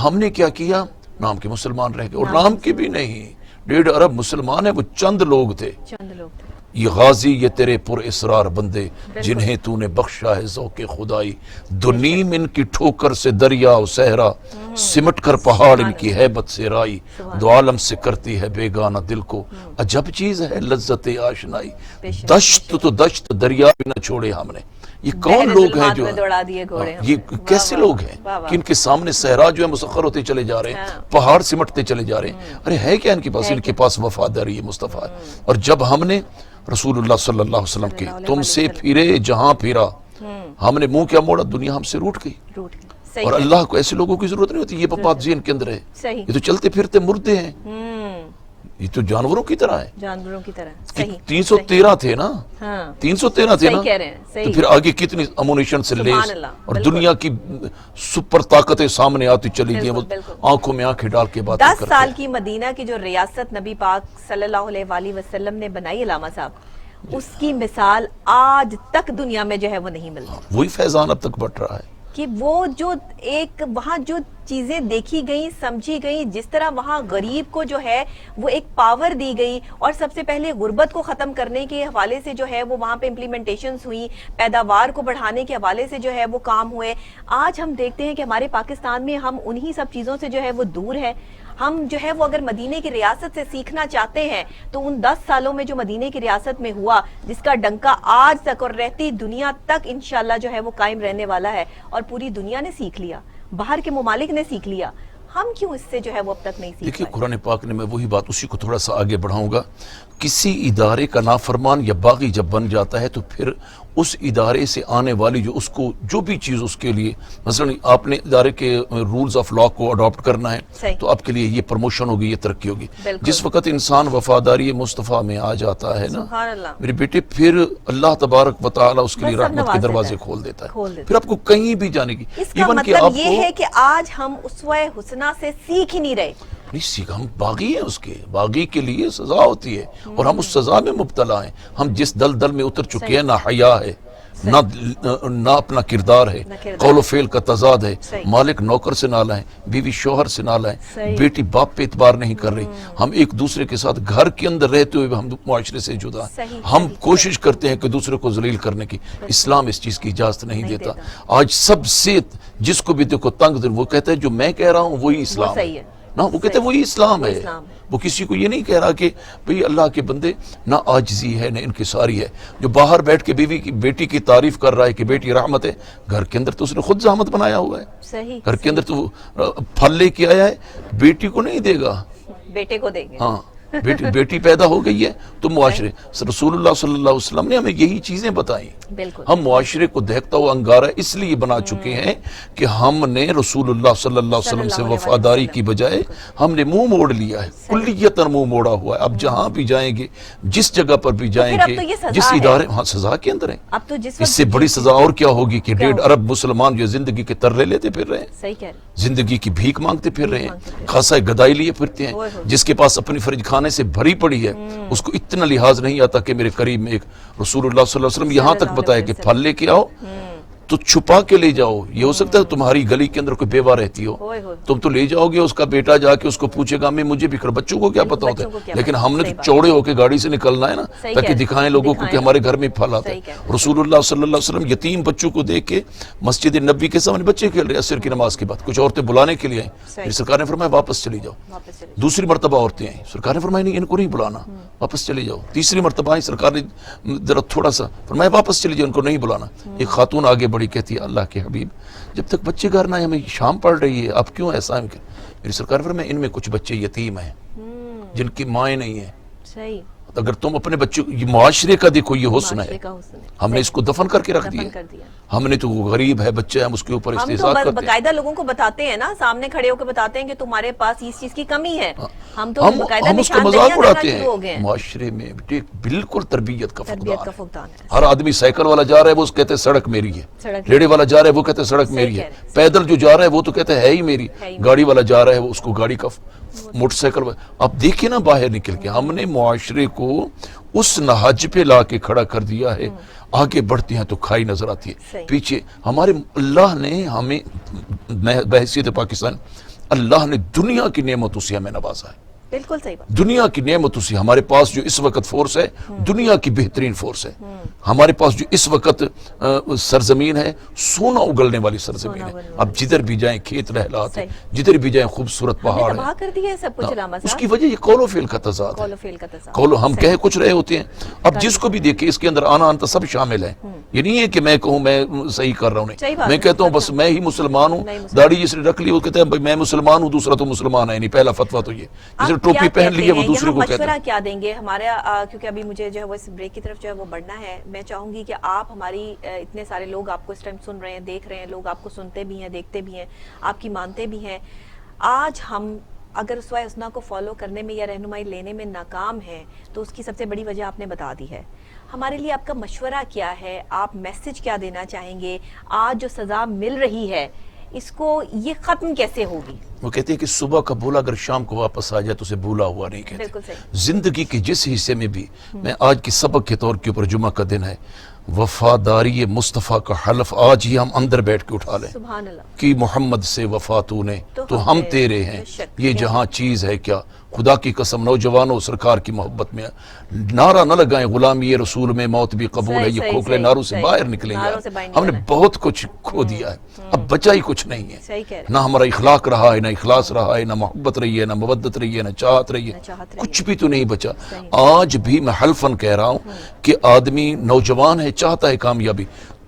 ہم نے کیا کیا, نام کے مسلمان رہ گئے. اور نام کے بھی نہیں, 1.5 ارب مسلمان ہیں, وہ چند لوگ تھے. یہ غازی یہ تیرے پر اسرار بندے جنہیں تو نے بخشا ہے ذوق خدائی. دو نیم ان کی ٹھوکر سے دریا و صحرا, سمٹ کر پہاڑ ان کی ہیبت سے رائی. دو عالم سے کرتی ہے بیگانہ دل کو, عجب چیز ہے لذت آشنائی. دشت تو دشت دریا بھی نہ چھوڑے ہم نے. یہ کون لوگ ہیں جو دوڑا دیے گھوڑے یہ کیسے لوگ ہیں کہ ان کے سامنے صحرا جو ہے مسخر ہوتے چلے جا رہے ہیں, پہاڑ سمٹتے چلے جا رے ہیں. ارے ہے کیا ان کے پاس؟ ان کے پاس وفاداری مصطفیٰ. اور جب ہم نے رسول اللہ صلی اللہ علیہ وسلم کے تم سے پھرے جہاں پھرا, ہم نے منہ کیا موڑا, دنیا ہم سے روٹ گئی. اور اللہ کو ایسے لوگوں کی ضرورت نہیں ہوتی. یہ بات ذہن کے اندر ہے. یہ تو چلتے پھرتے مردے ہیں, یہ تو جانوروں کی طرح ہے. جانوروں کی طرح. 313 تھے نا, 313 تھے نا, تو پھر آگے کتنی امونیشن سے لیس اور دنیا کی سپر طاقتیں سامنے آتی چلی گئی, آنکھوں میں آنکھیں ڈال کے باتیں کرتے. 10 سال کی مدینہ کی جو ریاست نبی پاک صلی اللہ علیہ وآلہ وسلم نے بنائی علامہ صاحب, اس کی مثال آج تک دنیا میں جو ہے وہ نہیں ملتی. وہی فیضان اب تک بٹ رہا ہے کہ وہ جو ایک وہاں جو چیزیں دیکھی گئیں, سمجھی گئیں, جس طرح وہاں غریب کو جو ہے وہ ایک پاور دی گئی, اور سب سے پہلے غربت کو ختم کرنے کے حوالے سے جو ہے وہ وہاں پہ امپلیمنٹیشنز ہوئی, پیداوار کو بڑھانے کے حوالے سے جو ہے وہ کام ہوئے. آج ہم دیکھتے ہیں کہ ہمارے پاکستان میں ہم انہی سب چیزوں سے جو ہے وہ دور ہے. ہم جو ہے وہ اگر مدینے کی ریاست سے سیکھنا چاہتے ہیں تو ان 10 سالوں میں جو مدینے کی ریاست میں ہوا, جس کا ڈنکا آج تک اور رہتی دنیا تک انشاءاللہ جو ہے وہ قائم رہنے والا ہے, اور پوری دنیا نے سیکھ لیا, باہر کے ممالک نے سیکھ لیا, ہم کیوں اس سے جو ہے وہ اب تک نہیں سیکھ دیکھیے قرآن پاک نے, میں وہی بات اسی کو تھوڑا سا آگے بڑھاؤں گا, کسی ادارے کا نافرمان یا باغی جب بن جاتا ہے تو پھر اس ادارے سے آنے والی جو اس کو جو بھی چیز اس کے لیے, مثلا آپ نے ادارے کے رولز آف لا کو اڈاپٹ کرنا ہے تو آپ کے لیے یہ پروموشن ہوگی, یہ ترقی ہوگی. جس وقت انسان وفاداری مصطفیٰ میں آ جاتا ہے نا میرے بیٹے, پھر اللہ تبارک و تعالی اس کے لیے رحمت کے دروازے کھول دیتا ہے, پھر آپ کو کہیں بھی جانے کی. اس کا مطلب یہ ہے کہ آج ہم اسوہ حسنہ سے سیکھ ہی نہیں رہے. نہیں سیکھ, ہم باغی ہیں, اس کے باغی کے لیے سزا ہوتی ہے اور ہم اس سزا میں مبتلا ہیں. ہم جس دلدل میں اتر چکے ہیں, نہ حیا ہے, نہ اپنا کردار ہے, قول و فعل کا تضاد ہے, مالک نوکر سے نالا ہے, بیوی شوہر سے نالا ہے, بیٹی باپ پہ اعتبار نہیں کر رہی, ہم ایک دوسرے کے ساتھ گھر کے اندر رہتے ہوئے ہم معاشرے سے جدا ہیں, ہم کوشش کرتے ہیں کہ دوسرے کو ذلیل کرنے کی. اسلام اس چیز کی اجازت نہیں دیتا. آج سب سے جس کو بھی دیکھو تنگ, وہ کہتا ہے جو میں کہہ رہا ہوں وہی اسلام ہے نا, وہ کہتے ہیں وہی اسلام ہے. وہ کسی کو یہ نہیں کہہ رہا کہ بھئی اللہ کے بندے نہ عاجزی ہے نہ انکساری ہے. جو باہر بیٹھ کے بیوی کی بیٹی کی تعریف کر رہا ہے کہ بیٹی رحمت ہے, گھر کے اندر تو اس نے خود زحمت بنایا ہوا ہے. گھر کے اندر تو پھل لے کے آیا ہے, بیٹی کو نہیں دے گا, بیٹے کو دے گا. ہاں بیٹی پیدا ہو گئی ہے تو معاشرے, رسول اللہ صلی اللہ علیہ وسلم نے ہمیں یہی چیزیں بتائیں. ہم معاشرے کو دیکھتا ہوا انگارہ اس لیے بنا چکے ہیں کہ ہم نے رسول اللہ صلی اللہ علیہ وسلم سے وفاداری کی بجائے ہم نے منہ موڑ لیا ہے, کلیتاً منہ موڑا ہوا ہے. اب جہاں بھی جائیں گے, جس جگہ پر بھی جائیں گے, جس ادارے, ہاں سزا کے اندر ہیں. اس سے بڑی سزا اور کیا ہوگی کہ 1.5 ارب مسلمان جو زندگی کے ترلے لیتے پھر رہے ہیں, زندگی کی بھیک مانگتے پھر رہے ہیں, خاصا گدائی لیے پھرتے ہیں. جس کے پاس اپنی فرج کھانے سے بھری پڑی ہے, اس کو اتنا لحاظ نہیں آتا کہ میرے قریب میں ایک رسول اللہ صلی اللہ علیہ وسلم یہاں تک بتایا کہ پھل لے کے آؤ تو چھپا کے لے جاؤ. یہ ہو سکتا ہے تمہاری گلی کے اندر کوئی بیوہ رہتی ہو, تم تو لے جاؤ گے, اس کا بیٹا جا کے اس کو پوچھے گا, میں مجھے بھی کر, بچوں کو کیا پتا ہوتا ہے, لیکن ہم نے تو چوڑے ہو کے گاڑی سے نکلنا ہے نا, تاکہ دکھائیں لوگوں کو کہ ہمارے گھر میں پھل آتا ہے. رسول اللہ صلی اللہ علیہ وسلم یتیم بچوں کو دیکھ کے مسجد نبی کے سامنے بچے کھیل رہے عصر کی نماز کے بعد, کچھ عورتیں بلانے کے لیے آئیں, سرکار نے فرمایا واپس چلی جاؤ. دوسری مرتبہ عورتیں آئیں, سرکار نے فرمایا نہیں ان کو نہیں بلانا, واپس چلی جاؤ. تیسری مرتبہ آئیں, سرکار نے ذرا تھوڑا سا فرمایا واپس چلی جاؤ, ان کو نہیں بلانا. ایک خاتون آگے بڑی کہتی ہے اللہ کے حبیب, جب تک بچے گھر نہ آئے, ہمیں شام پڑ رہی ہے, اب کیوں ایسا ہے؟ میری سرکار فرمایا ان میں کچھ بچے یتیم ہیں جن کی مائیں نہیں ہیں. اگر تم اپنے بچوں, یہ معاشرے کا دیکھو یہ حسن ہے, ہم نے اس کو دفن کر کے رکھ دیا. ہم نے تو غریب ہے بچہ ہے, ہم اس کے اوپر استحصال کرتے ہیں. باقاعدہ لوگوں کو بتاتے ہیں نا, سامنے کھڑے ہو کے بتاتے ہیں کہ تمہارے پاس اس چیز کی کمی ہے. ہم تو باقاعدہ مذاق اڑاتے ہیں. معاشرے میں بالکل تربیت کا فقدان ہے. ہر آدمی سائیکل والا جا رہا ہے وہ کہتے ہیں سڑک میری ہے, ریڑے والا جا رہا ہے وہ کہتے ہیں سڑک میری ہے, پیدل جو جا رہا ہے وہ تو کہتے ہیں ہی میری, گاڑی والا جا رہا ہے وہ اس کو گاڑی کا, موٹر سائیکل. اب دیکھیں نا باہر نکل کے ہم نے معاشرے کو اس نہج پہ لا کے کھڑا کر دیا ہے. آگے بڑھتے ہیں تو کھائی نظر آتی ہے, پیچھے ہمارے اللہ نے ہمیں بحیثیت پاکستان, اللہ نے دنیا کی نعمتوں سے ہمیں نوازا ہے. बिल्कुल सही बात। दुनिया की नेमतों से हमारे पास जो इस वक्त फोर्स है, दुनिया की बेहतरीन फोर्स है। हमारे पास जो इस वक्त सरजमीन है, सोना उगलने वाली सरजमीन है। अब जिधर भी जाएं खेत लहलाते हैं, जिधर भी जाएं खूबसूरत पहाड़ तबाह कर दिया है सब कुछ अलामा साहब। उसकी वजह ये कौलो फेल का तजाद है। कौलो हम कह कुछ रहे होते हैं, अब जिसको भी देखे इसके अंदर आना अंत सब शामिल है। ये नहीं है कि मैं कहूँ मैं सही कर रहा हूँ, नहीं, मैं कहता हूँ बस मैं ही मुसलमान हूँ, दाढ़ी जिसने रख ली वो कहते हैं मैं मुसलमान हूँ, दूसरा तो मुसलमान है नहीं। पहला फतवा तो ये, जिसने टोपी पहन ली है वो दूसरे को कहते हैं। क्या देंगे हमारे, क्योंकि अभी मुझे जो है वो इस ब्रेक की तरफ जो है वो बढ़ना है। मैं चाहूंगी कि आप हमारी, इतने सारे लोग आपको इस टाइम सुन रहे हैं, देख रहे हैं, लोग आपको सुनते भी हैं, देखते भी हैं, आपकी मानते भी हैं। आज हम अगर उसवा हुस्ना को फॉलो करने में या रहनुमाई लेने में नाकाम हैं तो उसकी सबसे बड़ी वजह आपने बता दी है। हमारे लिए आपका मशवरा क्या है, आप मैसेज क्या देना चाहेंगे? आज जो सजा मिल रही है इसको ये खत्म कैसे होगी? वो कहते हैं कि सुबह का भूला अगर शाम को वापस आ जाए तो उसे भूला हुआ नहीं कहते। जिंदगी के जिस हिस्से में भी, मैं आज की सबक के तौर के ऊपर, जुमा का दिन है, वफादारी मुस्तफ़ा का हलफ आज ही हम अंदर बैठ के उठा लें कि मोहम्मद से वफा तूने तो हम तेरे हैं, ये जहां चीज है क्या। खुदा की कसम नौजवानों सरकार की मोहब्बत में नारा न लगाएं, गुलामी ये रसूल में मौत भी कबूल है, ये खोखले नारों से बाहर निकलेंगे। हमने बहुत कुछ खो दिया है, अब बचा ही कुछ नहीं है। ना हमारा इखलाक रहा है, ना इखलास रहा है, ना मोहब्बत रही है, ना मवद्दत रही है, ना चाहत रही है, कुछ भी तो नहीं बचा। आज भी मैं हल्फन कह रहा हूं कि आदमी नौजवान है, चाहता है कामयाबी,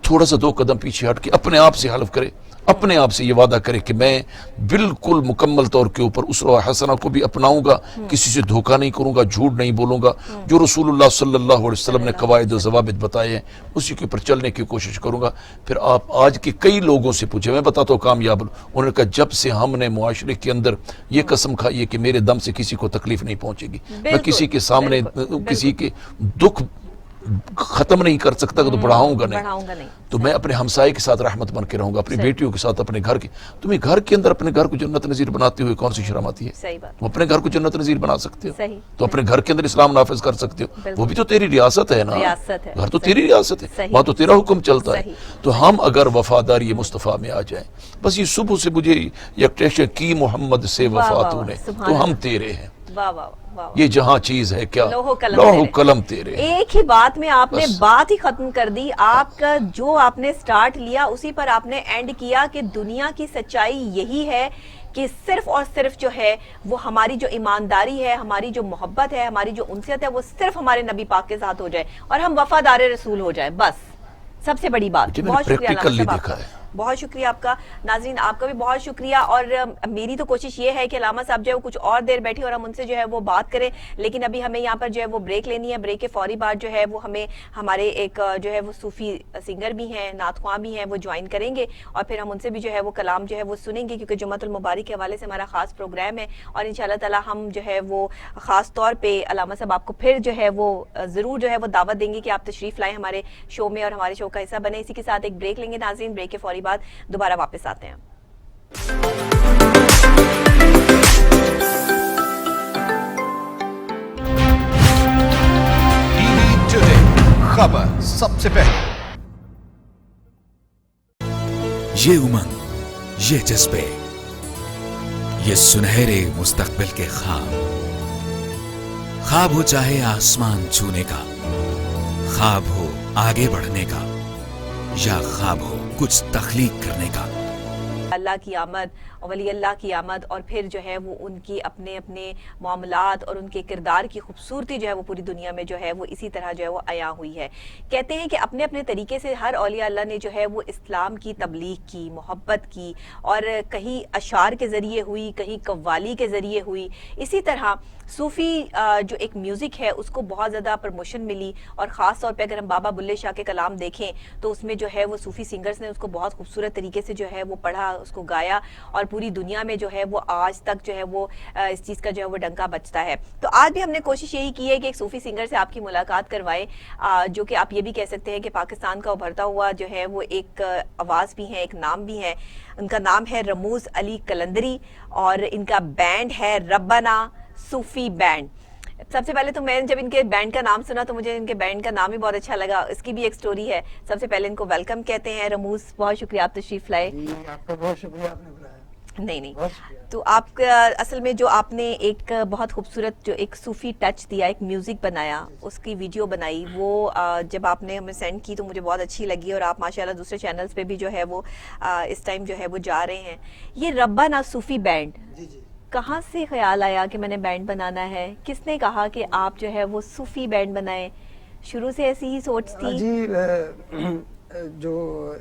थोड़ा सा 2 कदम पीछे हट के अपने आप से हल्फ करे, अपने आप से ये वादा करे कि मैं बिल्कुल मुकम्मल तौर के ऊपर उसवा हसना को भी अपनाऊंगा, किसी से धोखा नहीं करूंगा, झूठ नहीं बोलूंगा, जो रसूलुल्लाह सल्लल्लाहु अलैहि वसल्लम ने कवायद और ज़वाबित बताए हैं उसी के ऊपर चलने की कोशिश करूंगा। फिर आप आज के कई लोगों से पूछे, मैं बताता हूँ कामयाब, उन्होंने कहा जब से हमने मुआशरे के अंदर ये कसम खाई है कि मेरे दम से किसी को तकलीफ नहीं पहुंचेगी, मैं किसी के सामने किसी के दुख खत्म नहीं कर सकता तो बढ़ाऊंगा नहीं। तो मैं अपने हमसाये के साथ रहमत बन के रहूंगा, अपनी बेटियों के साथ, अपने घर के। तुम्हें घर के अंदर अपने घर को जन्नत नज़ीर बनाते हुए कौन सी शर्म आती है? तुम अपने घर को जन्नत नज़ीर बना सकते हो, तो अपने घर के अंदर इस्लाम नाफिज कर सकते हो, वो भी तो तेरी रियासत है ना, घर तो तेरी रियासत है, वहां तो तेरा हुक्म चलता है। तो हम अगर वफादारी मुस्तफ़ा में आ जाए, बस ये सुबह से मुझे यकटेश की मोहम्मद से वफा तूने तो हम तेरे हैं, ये जहां चीज है क्या, लोहो कलम तेरे। एक ही बात में आपने बात ही खत्म कर दी। आपका जो आपने स्टार्ट लिया उसी पर आपने एंड किया कि दुनिया की सच्चाई यही है कि सिर्फ और सिर्फ जो है वो हमारी जो ईमानदारी है, हमारी जो मोहब्बत है, हमारी जो उनसियत है, वो सिर्फ हमारे नबी पाक के साथ हो जाए और हम वफादार रसूल हो जाए, बस सबसे बड़ी बात। बहुत शुक्रिया, बहुत शुक्रिया आपका। नाज़रीन आपका भी बहुत शुक्रिया। और मेरी तो कोशिश ये है कि अलामा साहब जो है वो कुछ और देर बैठे और हम उनसे जो है वो बात करें, लेकिन अभी हमें यहाँ पर जो है वो ब्रेक लेनी है। ब्रेक के फौरी बाद जो है वो हमें हमारे एक जो है वो सूफी सिंगर भी हैं, नातख्वां भी हैं, वो ज्वाइन करेंगे और फिर हम उनसे भी जो है वो कलाम जो है वो सुनेंगे, क्योंकि जुम्मतुल मुबारक के हवाले से हमारा खास प्रोग्राम है और इंशाअल्लाह ताला हम जो है वो खास तौर पर अलामा साहब आपको फिर जो है वो ज़रूर जो है वो दावत देंगे कि आप तशरीफ़ लाएँ हमारे शो में और हमारे शो का हिस्सा बने। इसी के साथ एक ब्रेक लेंगे नाज़रीन, ब्रेक के फौरी बाद दोबारा वापस आते हैं। टीवी टुडे खबर सबसे पहले। ये उमंग, ये जज्बे, ये सुनहरे मुस्तकबिल के ख्वाब हो चाहे आसमान छूने का, ख्वाब हो आगे बढ़ने का, या ख्वाब हो कुछ तख्लीक करने का। अल्लाह की आमद और वली अल्लाह की आमद और फिर जो है वो उनकी अपने अपने मामलात और उनके किरदार की खूबसूरती जो है वो पूरी दुनिया में जो है वो इसी तरह जो है वो आया हुई है। कहते हैं कि अपने अपने तरीके से हर औलिया अल्लाह ने जो है वो इस्लाम की तबलीग की, मोहब्बत की, और कहीं अशार के ज़रिए हुई, कहीं कव्वाली के ज़रिए हुई। इसी तरह सूफ़ी जो एक म्यूज़िक है उसको बहुत ज़्यादा प्रमोशन मिली और ख़ास तौर पे अगर हम बाबा बुल्ले शाह के कलाम देखें तो उसमें जो है वो सूफ़ी सिंगर्स ने उसको बहुत खूबसूरत तरीके से जो है वो पढ़ा, उसको गाया और पूरी दुनिया में जो है वो आज तक जो है वो इस चीज़ का जो है वो डंका बजता है। तो आज भी हमने कोशिश यही की है कि एक सूफ़ी सिंगर से आपकी मुलाकात करवाएं, जो कि आप ये भी कह सकते हैं कि पाकिस्तान का उभरता हुआ जो है वो एक आवाज़ भी है, एक नाम भी है। उनका नाम है रमूज़ अली कलंदरी और इनका बैंड है रब्बाना सूफी बैंड। सबसे पहले तो मैं जब इनके बैंड का नाम सुना तो मुझे इनके बैंड का नाम ही बहुत अच्छा लगा। इसकी भी एक स्टोरी है। सबसे पहले इनको वेलकम कहते हैं। रमूज़ बहुत शुक्रिया आप तशरीफ लाए। आपका बहुत शुक्रिया, आपने बुलाया। نہیں نہیں. تو آپ اصل میں جو آپ نے ایک بہت خوبصورت جو ایک صوفی ٹچ دیا, ایک میوزک بنایا, اس کی ویڈیو بنائی, وہ جب آپ نے ہمیں سینڈ کی تو مجھے بہت اچھی لگی, اور آپ ماشاءاللہ دوسرے چینلز پہ بھی جو ہے وہ اس ٹائم جو ہے وہ جا رہے ہیں. یہ ربا نا صوفی بینڈ کہاں سے خیال آیا کہ میں نے بینڈ بنانا ہے؟ کس نے کہا کہ آپ جو ہے وہ صوفی بینڈ بنائیں؟ شروع سے ایسی ہی سوچ تھی؟ جی جو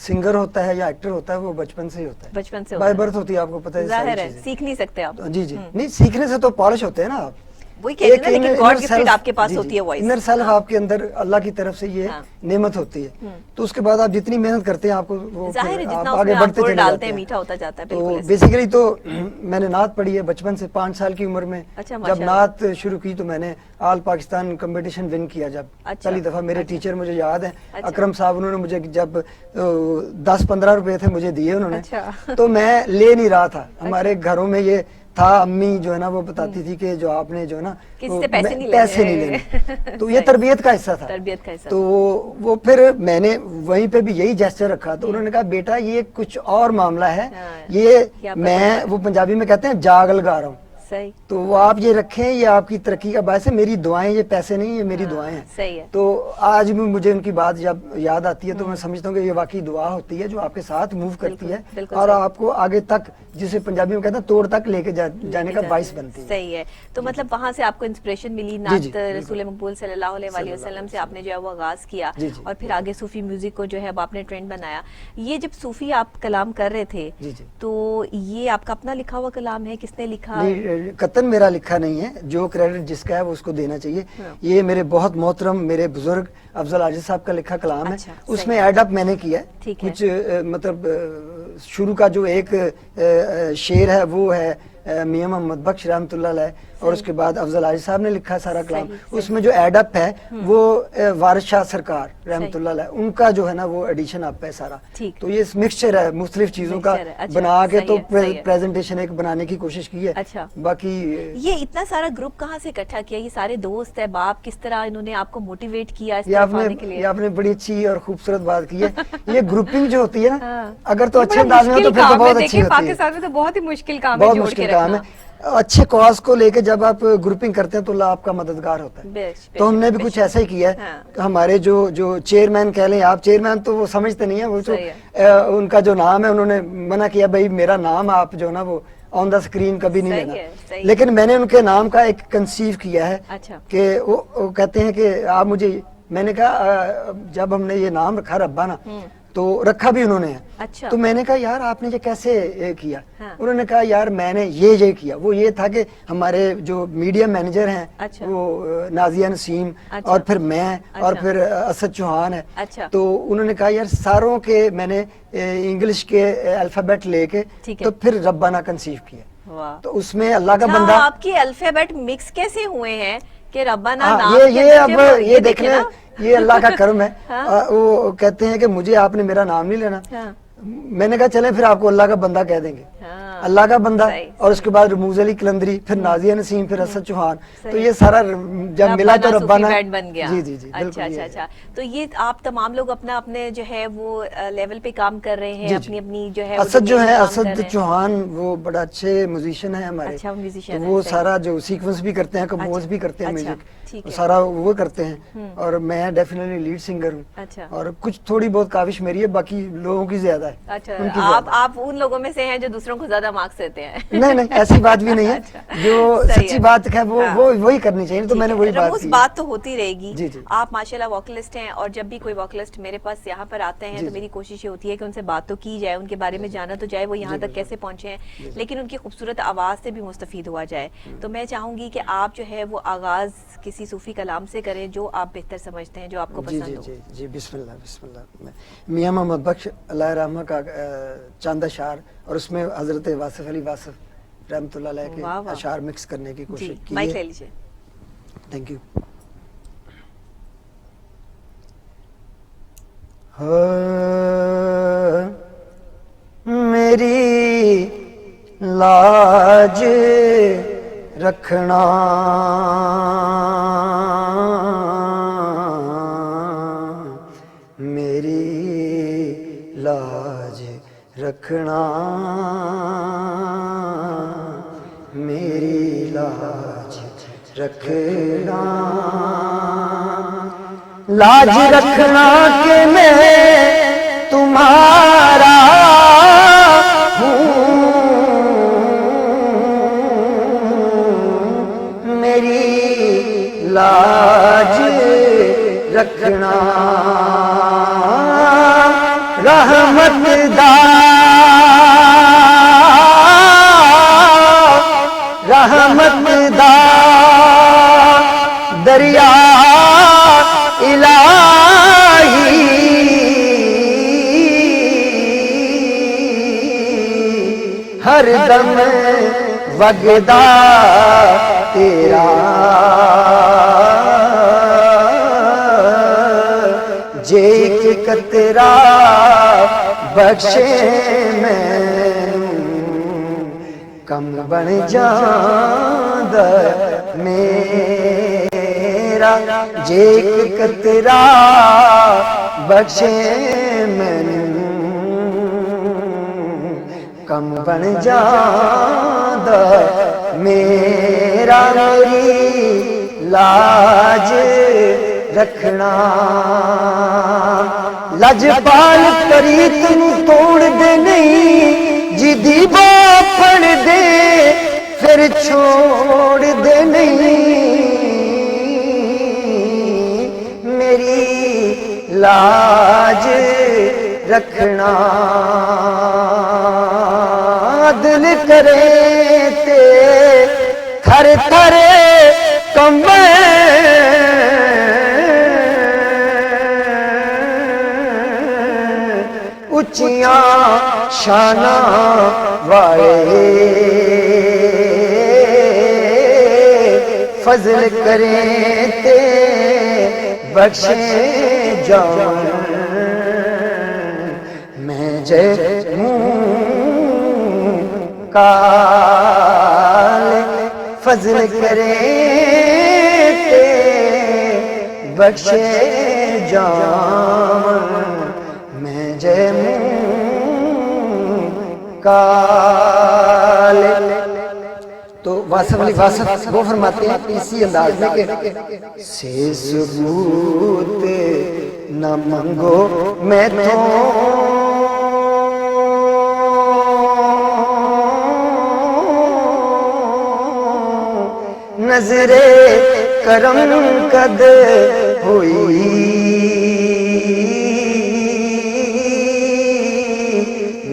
سنگر ہوتا ہے یا ایکٹر ہوتا ہے وہ بچپن سے ہی ہوتا ہے, بچپن سے بائی برتھ ہوتی ہے, آپ کو پتہ ہے, ظاہر ہے سیکھ نہیں سکتے آپ. جی جی نہیں, سیکھنے سے تو پالش ہوتے ہیں نا آپ, وہی کہتے ہیں نا, لیکن گاڈ گفٹڈ آپ کے پاس ہوتی ہے وائس, انر سیلف آپ کے اندر اللہ کی طرف سے یہ نعمت ہوتی ہے. تو اس کے بعد آپ جتنی محنت کرتے ہیں آپ کو وہ آگے بڑھتے چلے جاتے ہیں, میٹھا ہوتا جاتا ہے. تو بیسیکلی تو میں نے نعت پڑھی ہے بچپن سے, 5 سال کی عمر میں جب نعت شروع کی تو میں نے آل پاکستان کمپٹیشن ون کیا جب پہلی دفعہ. میرے ٹیچر مجھے یاد ہے اکرم صاحب, انہوں نے مجھے جب 10-15 روپے تھے مجھے دیے انہوں نے, تو میں لے نہیں رہا تھا. ہمارے گھروں میں یہ تھا, امی جو ہے نا وہ بتاتی تھی کہ جو آپ نے جو ہے نا پیسے نہیں لینے, تو یہ تربیت کا حصہ تھا. تو وہ پھر میں نے وہیں پہ بھی یہی جیسچر رکھا, تو انہوں نے کہا بیٹا یہ کچھ اور معاملہ ہے, یہ میں وہ پنجابی میں کہتے ہیں جاگ لگا رہا ہوں, تو وہ آپ یہ رکھیں, یہ آپ کی ترقی کا باعث ہے, میری دعائیں, یہ پیسے نہیں, یہ میری دعائیں ہیں. تو آج بھی مجھے ان کی بات جب یاد آتی ہے تو میں سمجھتا ہوں کہ یہ واقعی دعا ہوتی ہے جو آپ کے ساتھ موو کرتی ہے اور آپ کو آگے تک, جسے پنجابی میں کہتے ہیں توڑ تک لے کے جانے کا باعث بنتی ہے. صحیح ہے. تو مطلب وہاں سے آپ کو انسپریشن ملی, نعت رسول مقبول صلی اللہ علیہ وسلم سے آپ نے جو ہے وہ آغاز کیا, اور پھر آگے صوفی میوزک کو جو ہے آپ نے ٹرینڈ بنایا. یہ جب صوفی آپ کلام کر رہے تھے تو یہ آپ کا اپنا لکھا ہوا کلام ہے, کس نے لکھا؟ قطن میرا لکھا نہیں ہے, جو کریڈٹ جس کا ہے وہ اس کو دینا چاہیے. یہ میرے بہت محترم میرے بزرگ افضل عاجز صاحب کا لکھا کلام ہے, اس میں ایڈ اپ میں نے کیا ہے کچھ, مطلب شروع کا جو ایک شعر ہے وہ ہے میاں محمد بخش رحمۃ اللہ علیہ, اور اس کے بعد افضل عاجز صاحب نے لکھا سارا کلام. اس میں جو ایڈ اپ ہے وہ وارث شاہ سرکار رحمۃ اللہ علیہ, ان کا جو ہے نا وہ ایڈیشن اپ ہے سارا. تو یہ مکسچر ہے مختلف چیزوں کا بنا کے تو پریزنٹیشن ایک بنانے کی کوشش کی ہے. باقی یہ اتنا سارا گروپ کہاں سے اکٹھا کیا, یہ سارے دوست ہے باپ, کس طرح انہوں نے آپ کو موٹیویٹ کیا اس طرف آنے کے لیے؟ یہ آپ نے بڑی اچھی اور خوبصورت بات کی ہے. یہ گروپنگ جو ہوتی ہے نا, اگر تو اچھے انداز میں ہو تو پھر تو بہت اچھی ہوتی ہے. پاکستان میں تو بہت ہی مشکل کام ہے, بہت مشکل کام ہے. اچھے کاز کو لے کے جب آپ گروپنگ کرتے ہیں تو اللہ آپ کا مددگار ہوتا ہے. تو ہم نے بھی کچھ ایسا ہی کیا ہے. ہمارے جو چیئرمین کہہ لیں آپ, چیئرمین تو وہ سمجھتے نہیں ہیں, وہ تو ان کا جو نام ہے انہوں نے منع کیا, بھائی میرا نام آپ جو نا وہ آن دا اسکرین کبھی نہیں لینا. لیکن میں نے ان کے نام کا ایک کنسیو کیا ہے کہ وہ کہتے ہیں کہ آپ مجھے, میں نے کہا جب ہم نے یہ نام رکھا ربا نا, تو رکھا بھی انہوں نے ہے, تو میں نے کہا یار آپ نے یہ کیسے کیا؟ انہوں نے کہا یار میں نے یہ کیا. وہ یہ تھا کہ ہمارے جو میڈیا مینیجر ہیں وہ نازیہ نسیم, اور پھر میں, اور پھر اسد چوہان ہے, تو انہوں نے کہا یار ساروں کے میں نے انگلش کے الفابیٹ لے کے تو پھر ربانہ کنسیو کیا. تو اس میں اللہ کا بندہ, آپ کے الفابیٹ مکس کیسے ہوئے ہیں کہ ربانہ نام؟ یہ اب یہ دیکھیں, یہ اللہ کا کرم ہے. وہ کہتے ہیں کہ مجھے آپ نے میرا نام نہیں لینا, میں نے کہا چلیں پھر آپ کو اللہ کا بندہ کہہ دیں گے. اللہ کا بندہ, اور اس کے بعد رموز علی کلندری, پھر نازیہ نسیم, پھر اسد چوہان, تو یہ سارا جب ملا تو ربانہ بن گیا. جی جی جی. اچھا. تو یہ آپ تمام لوگ اپنے جو ہے وہ لیول پہ کام کر رہے ہیں, اپنی جو ہے اسد جو ہے اسد چوہان وہ بڑا اچھے میوزیشین ہیں ہمارے, تو وہ سارا جو سیکوینس بھی کرتے ہیں, کمپوز بھی کرتے ہیں میوزک, سارا وہ کرتے ہیں, اور میں ڈیفینیٹلی لیڈ سنگر ہوں, اور کچھ تھوڑی بہت کاوش میری ہے, باقی لوگوں کی زیادہ ہے. آپ ان لوگوں میں سے ہیں جو دوسروں کو زیادہ مارکس دیتے ہیں؟ نہیں ایسی بات بھی نہیں ہے, جو سچی بات ہے وہ وہی کرنی چاہیے, تو میں نے وہی بات کی. بات تو ہوتی رہے گی. آپ ماشاءاللہ ووکلسٹ ہیں, اور جب بھی کوئی ووکلسٹ میرے پاس یہاں پر آتے ہیں تو میری کوشش یہ ہوتی ہے کہ ان سے بات تو کی جائے, ان کے بارے میں جانا تو جائے وہ یہاں تک کیسے پہنچے ہیں, لیکن ان کی خوبصورت آواز سے بھی مستفید ہوا جائے. تو میں چاہوں گی کہ آپ جو ہے وہ آغاز کسی صوفی کلام سے کریں جو آپ بہتر سمجھتے ہیں, جو آپ کو پسند ہو. جی بسم اللہ. میاں محمد بخش اللہ رحمہ کا چاند اشعار, اور اس میں حضرت واصف علی واصف رحمۃ اللہ علیہ کے اشعار مکس کرنے کی کوشش کی ہے. مائک لے لیجیے. Thank you. میری لاج رکھنا میری لاج رکھنا رکھنا لاج رکھنا کہ میں تمہارا ہوں میری لاج رکھنا رحمت دا دریا الہی ہر دم وگدا تیرا جے ایک قطرہ بخشے مینوں کم بن جاندا میرا جے ایک قطرہ بخشے مینوں کم بن جاندا میرا میری لاج رکھنا لجپال پریت نو توڑ دے نہیں جدی باں پھڑ دے پھر چھوڑ دے نہیں میری لاج رکھنا دل کرے تے تھر تھر کمبے اچیاں شاناں والے فضل کریں تے بخشے جان میں جے منہ کال فضل کریں تے بخشے جان میں جے کال تو واسف علی واسف وہ فرماتے ہیں اسی انداز میں کہ سے ثبوت نہ منگو میں تو نظر کرم قد ہوئی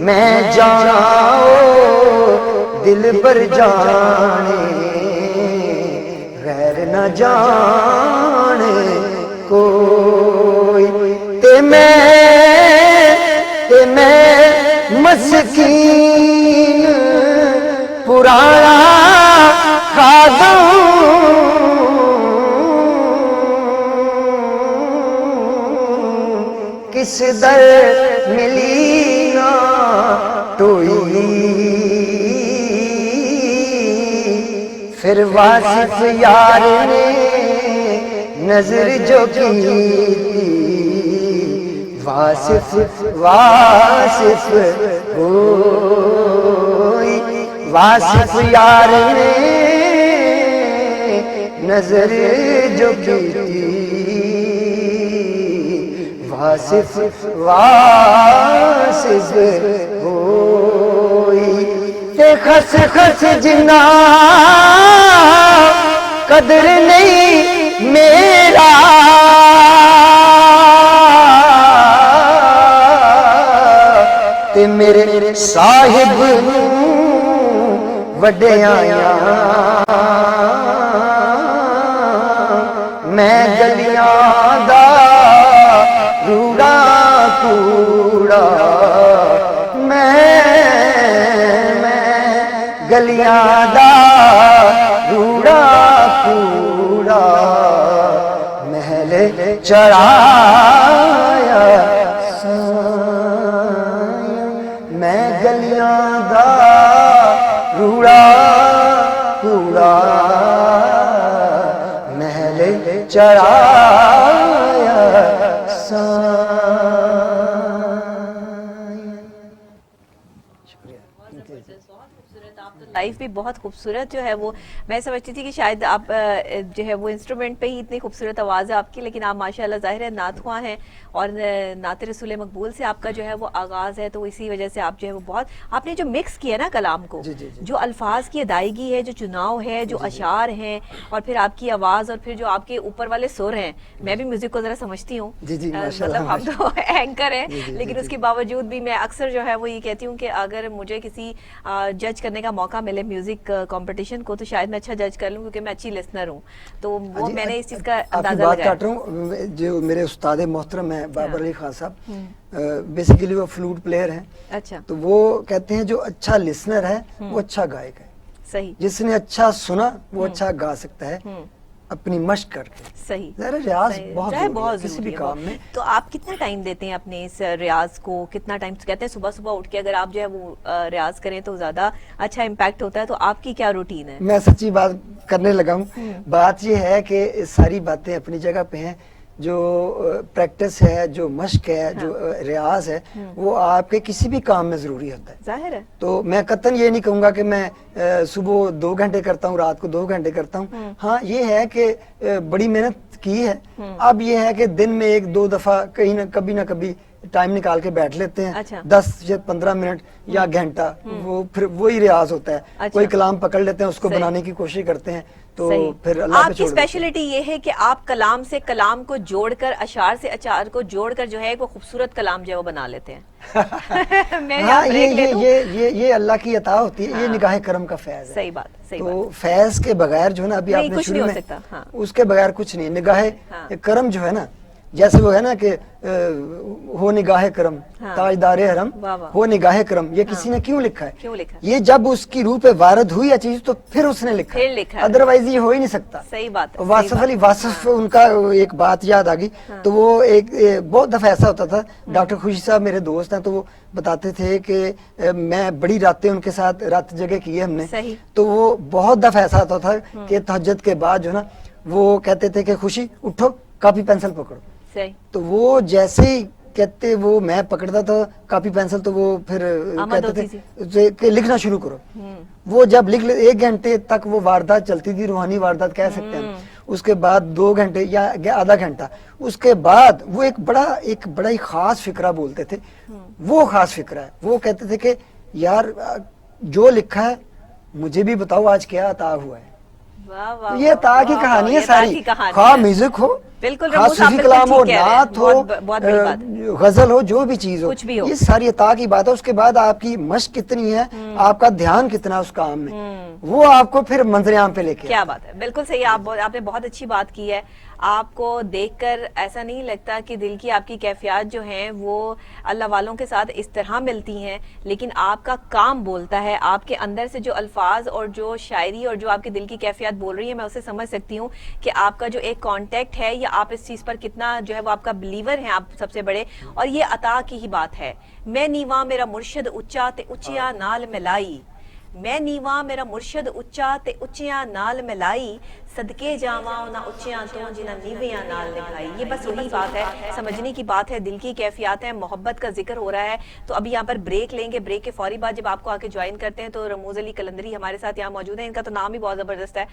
میں جانا دل پر جانے غیر نہ جانے کوئی تے میں مسکین پرانا خادم کس در ملی نہ ٹوئی پھر واصف یار نے نظر جو کی واصف ہوئی واصف یار نے نظر جو کی واصف ہوئی تے خس خس جنا قدر نہیں میرا تے میرے صاحب وڈیاں میں گلیاں دا روڑا کوڑا میں گلیاں دا روڑا کوڑا محل چڑھایا میں گلیاں دا روڑا کوڑا محل چڑھایا लाइफ भी बहुत खूबसूरत जो है वो, मैं समझती थी कि शायद आप जो है वो इंस्ट्रूमेंट पे ही इतनी खूबसूरत आवाज़ है आपकी, लेकिन आप माशाल्लाह ज़ाहिर है नात ख्वां हैं और नात रसूल मकबूल से आपका जो है वो आगाज़ है, तो इसी वजह से आप जो है वो बहुत, आपने जो मिक्स किया ना कलाम को, जो अल्फाज की अदायगी है, जो चुनाव है, जो अशार हैं, और फिर आपकी आवाज़, और फिर जो आपके ऊपर वाले सुर हैं, मैं भी म्यूज़िक को ज़रा समझती हूँ, मतलब हम तो एंकर हैं, लेकिन उसके बावजूद भी मैं अक्सर जो है वो ये कहती हूँ कि अगर मुझे किसी जज करने का मौका मिले म्यूजिक कंपटीशन को, तो शायद मैं अच्छा जज कर लूं, क्योंकि मैं अच्छी लिसनर हूं, तो वो मैंने इस चीज का अंदाजा लगाया। काट रहा हूं, जो मेरे उस्ताद मोहतरम है बाबर अली खान साहब, बेसिकली वो फ्लूट प्लेयर हैं। अच्छा। तो वो कहते हैं जो अच्छा लिसनर है वो अच्छा गायक है। सही। जिसने अच्छा सुना वो अच्छा गा सकता है अपनी मश्क करके। सही। रियाज बहुत किसी भी काम में। तो आप कितना टाइम देते हैं अपने इस रियाज को, कितना टाइम कहते हैं सुबह सुबह उठ के अगर आप जो है वो रियाज करें तो ज्यादा अच्छा इम्पैक्ट होता है, तो आपकी क्या रूटीन है? मैं सच्ची बात करने लगा हूँ। बात ये है कि सारी बातें अपनी जगह पे हैं, जो प्रैक्टिस है, जो मश्क है, जो रियाज है, वो आपके किसी भी काम में जरूरी होता है, जाहिर है। तो मैं कतन ये नहीं कहूंगा कि मैं सुबह 2 घंटे करता हूँ, रात को 2 घंटे करता हूँ। हाँ, ये है कि बड़ी मेहनत की है। अब ये है कि दिन में 1-2 दफा कहीं ना कभी टाइम निकाल के बैठ लेते हैं। अच्छा। 10 या 15 मिनट या घंटा, वो फिर वही रियाज होता है। अच्छा। कोई कलाम पकड़ लेते हैं, उसको बनाने की कोशिश करते हैं, तो फिर अल्लाह पे आपकी स्पेशलिटी ये है कि आप कलाम से कलाम को जोड़कर, अशार से अचार को जोड़कर जो है वो खूबसूरत कलाम जो है वो बना लेते हैं। हाँ, ये अल्लाह की अता होती है। ये निगाह करम का फैज है। सही बात, सही तो बात। फैज के बगैर जो है ना, अभी आपने शुरू में उसके बगैर कुछ नहीं। निगाह करम जो है ना, जैसे वो है ना कि हो निगाह करम ताजदारे हरम, हो निगाह करम, ये किसी ने क्यों लिखा है? क्यों लिखा? ये जब उसकी रूह पे वारद हुई या चीज, तो फिर उसने लिखा है, अदरवाइज ये हो ही नहीं सकता। सही बात है। वासफ अली वासफ, उनका एक बात याद आ गई। तो वो एक बहुत दफा ऐसा होता था, डॉक्टर खुशी साहब मेरे दोस्त हैं, तो वो बताते थे कि मैं बड़ी रातें उनके साथ रात जगह की है हमने, तो वो बहुत दफा ऐसा होता था कि तहज्जुद के बाद जो ना, वो कहते थे कि खुशी उठो, कॉपी पेंसिल पकड़ो। सही। तो वो जैसे ही कहते, वो मैं पकड़ता था कॉपी पेंसिल, तो वो फिर कहते थे कि लिखना शुरू करो। वो जब लिख ले, 1 घंटे तक वो वारदात चलती थी, रूहानी वारदात कह सकते हैं। उसके बाद 2 घंटे या आधा घंटा, उसके बाद वो एक बड़ा ही खास फिक्रा बोलते थे। वो खास फिक्रा है, वो कहते थे कि यार जो लिखा है मुझे भी बताओ आज क्या अता हुआ है। वाह, ये अता की कहानी है सारी, खा म्यूजिक हो, बिल्कुल, सूफी कलाम हो, नात हो, गजल हो, जो भी चीज हो, ये सारी अता की बात है। उसके बाद आपकी मश्क कितनी है, आपका ध्यान कितना है उस काम में, वो आपको फिर मंजर-ए-आम पे लेके। क्या बात है, बिल्कुल सही। आपने बहुत अच्छी बात की है। आपको देखकर ऐसा नहीं लगता कि दिल की आपकी कैफियत जो हैं वो अल्लाह वालों के साथ इस तरह मिलती हैं, लेकिन आपका काम बोलता है। आपके अंदर से जो अल्फाज और जो शायरी और जो आपके दिल की कैफियत बोल रही है, मैं उसे समझ सकती हूँ कि आपका जो एक कांटेक्ट है, या आप इस चीज पर कितना जो है वो आपका बिलीवर हैं आप सबसे बड़े, और ये अता की ही बात है। मैं नीवा मेरा मुर्शिद उच्चा ते उच्चिया नाल मिलाई, मैं नीवा मेरा मुर्शिद उच्चा ते उच्चिया नाल मिलाई, सदके जावा ना उच्चिया तो जिन्हें नीविया नाल निभाई। ये बस वही बात है, समझने की बात है, दिल की कैफियत है, मोहब्बत का जिक्र हो रहा है। तो अभी यहाँ पर ब्रेक लेंगे। ब्रेक के फौरी बाद जब आपको आके ज्वाइन करते हैं तो रमूज अली कलंदरी हमारे साथ यहाँ मौजूद है। इनका तो नाम ही बहुत जबरदस्त है,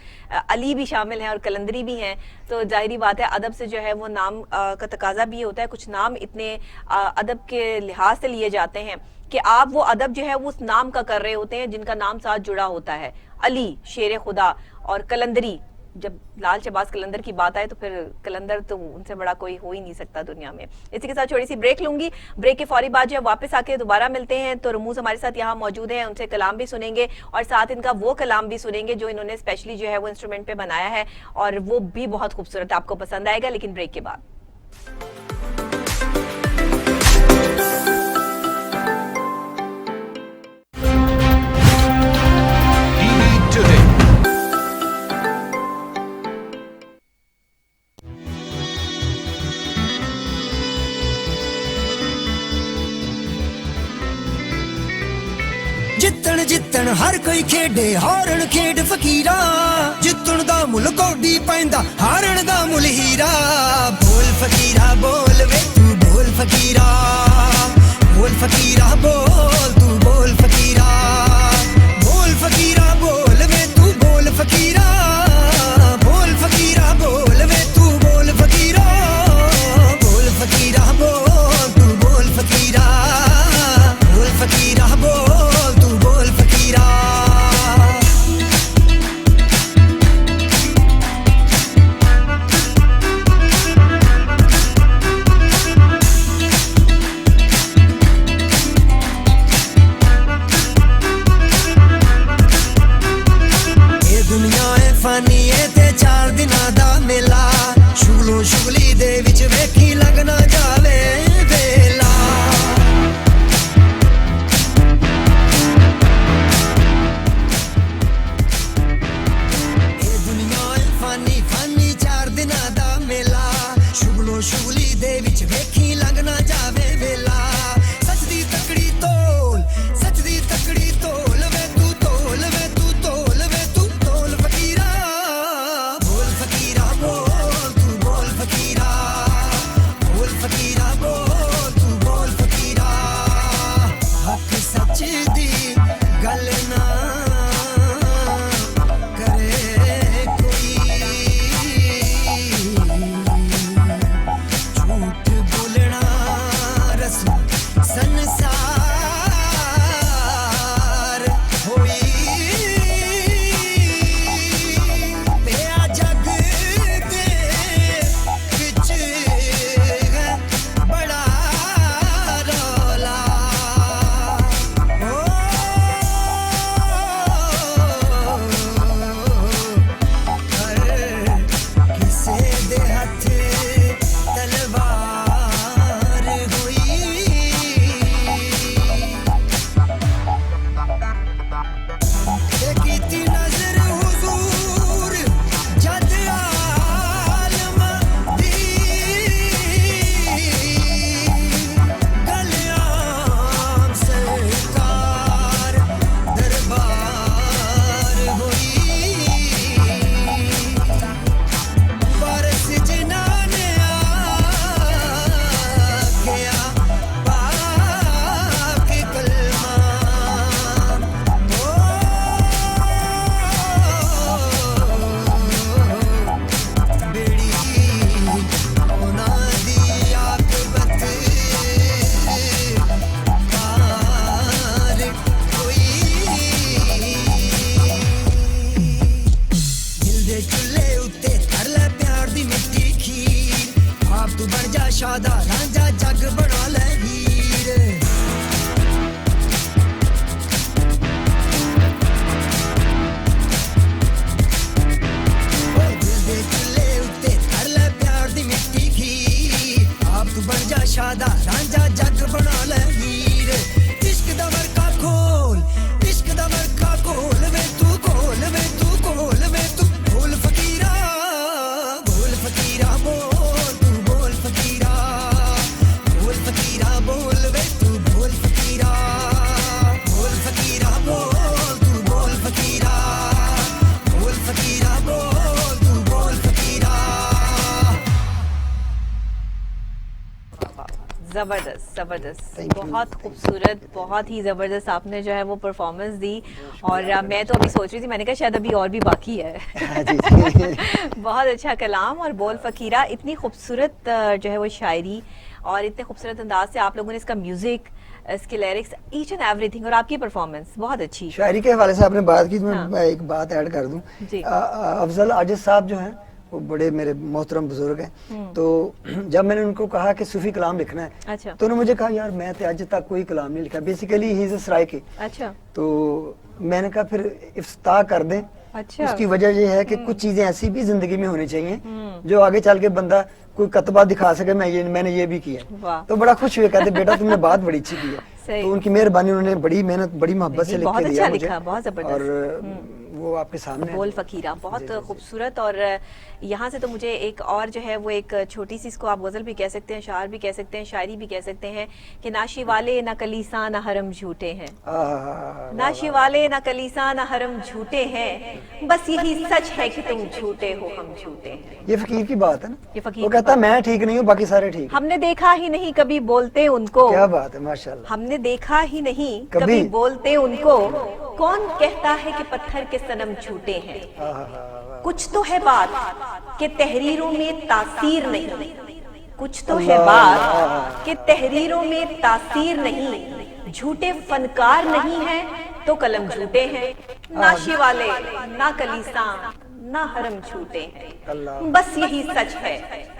अली भी शामिल है और कलंदरी भी हैं, तो जाहिर बात है अदब से जो है वो नाम का तकाजा भी होता है। कुछ नाम इतने अदब के लिहाज से लिए जाते हैं कि आप वो अदब जो है वो उस नाम का कर रहे होते हैं जिनका नाम साथ जुड़ा होता है। अली शेर खुदा और कलंदरी, जब लाल शहबाज कलंदर की बात आए तो फिर कलंदर तो उनसे बड़ा कोई हो ही नहीं सकता दुनिया में। इसी के साथ छोटी सी ब्रेक लूंगी। ब्रेक के फौरी बाद जो है वापस आके दोबारा मिलते हैं। तो रमूज हमारे साथ यहाँ मौजूद हैं, उनसे कलाम भी सुनेंगे और साथ इनका वो कलाम भी सुनेंगे जो इन्होंने स्पेशली जो है वो इंस्ट्रूमेंट पे बनाया है, और वो भी बहुत खूबसूरत, आपको पसंद आएगा। लेकिन ब्रेक के बाद जितन जितन हर कोई खेडे हारण खेड फकीरा, जितन दा मुल कोडी पैंदा हारण दा मुल हीरा। बोल फकीरा बोल वे तू बोल फकीरा, बोल फकीरा बोल तू बोल फकीरा, बोल जबरदस्त जबरदस्त, बहुत खूबसूरत, बहुत ही जबरदस्त आपने जो है वो परफॉर्मेंस दी। और मैं तो अभी सोच रही थी, मैंने कहा शायद अभी और भी बाकी है। बहुत अच्छा कलाम और बोल फकीरा, इतनी खूबसूरत जो है वो शायरी और इतने खूबसूरत अंदाज से आप लोगों ने इसका म्यूजिक, इसके लिरिक्स, ईच एंड एवरीथिंग, और आपकी परफॉर्मेंस बहुत अच्छी। शायरी के हवाले से आपने बात की, मैं एक बात ऐड कर दूं। अफजल आजिज साहब जो हैं वो बड़े मेरे मोहतरम बुजुर्ग हैं, तो जब मैंने उनको कहा कि सूफी कलाम लिखना है, अच्छा, तो उन्होंने मुझे कहा यार मैं तो आज तक कोई कलाम नहीं लिखा, basically he is a Saraiki. अच्छा, तो मैंने कहा फिर इफ्ताह कर दें। अच्छा, उसकी वजह यह है कि कुछ चीजें ऐसी भी जिंदगी में होनी चाहिए जो आगे चल के बंदा कोई कतबा दिखा सके, मैंने ये भी किया। तो बड़ा खुश हुए, कहते बेटा तुमने बात बड़ी अच्छी की है। तो उनकी मेहरबानी, उन्होंने बड़ी मेहनत, बड़ी मोहब्बत से लिख के दिया मुझे, बहुत जबरदस्त। और वो आपके सामने बोल फकीरा बहुत खूबसूरत। और यहाँ से तो मुझे एक और जो है वो एक छोटी सी, इसको आप गजल भी कह सकते हैं, शायर भी कह सकते हैं, शायरी भी कह सकते हैं, कि ना शिवाले ना कलीसा ना हरम झूठे हैं, ना शिवाले ना कलीसा ना हरम झूठे हैं, बस यही सच है कि तुम झूठे हो हम झूठे हैं। ये फकीर की बात है ना, ये फकीर, वो कहता मैं ठीक नहीं हूँ बाकी सारे ठीक। हमने देखा ही नहीं कभी बोलते उनको, क्या बात है माशाल्लाह, हमने देखा ही नहीं कभी बोलते उनको, कौन कहता है कि पत्थर के सनम झूठे हैं, कुछ तो है बात कि तहरीरों में तासीर नहीं, कुछ तो है बात कि तहरीरों में तासीर नहीं, झूठे फनकार नहीं है तो कलम झूठे हैं, ना शिवाले ना कलीसा ना हरम झूठे हैं, बस यही सच है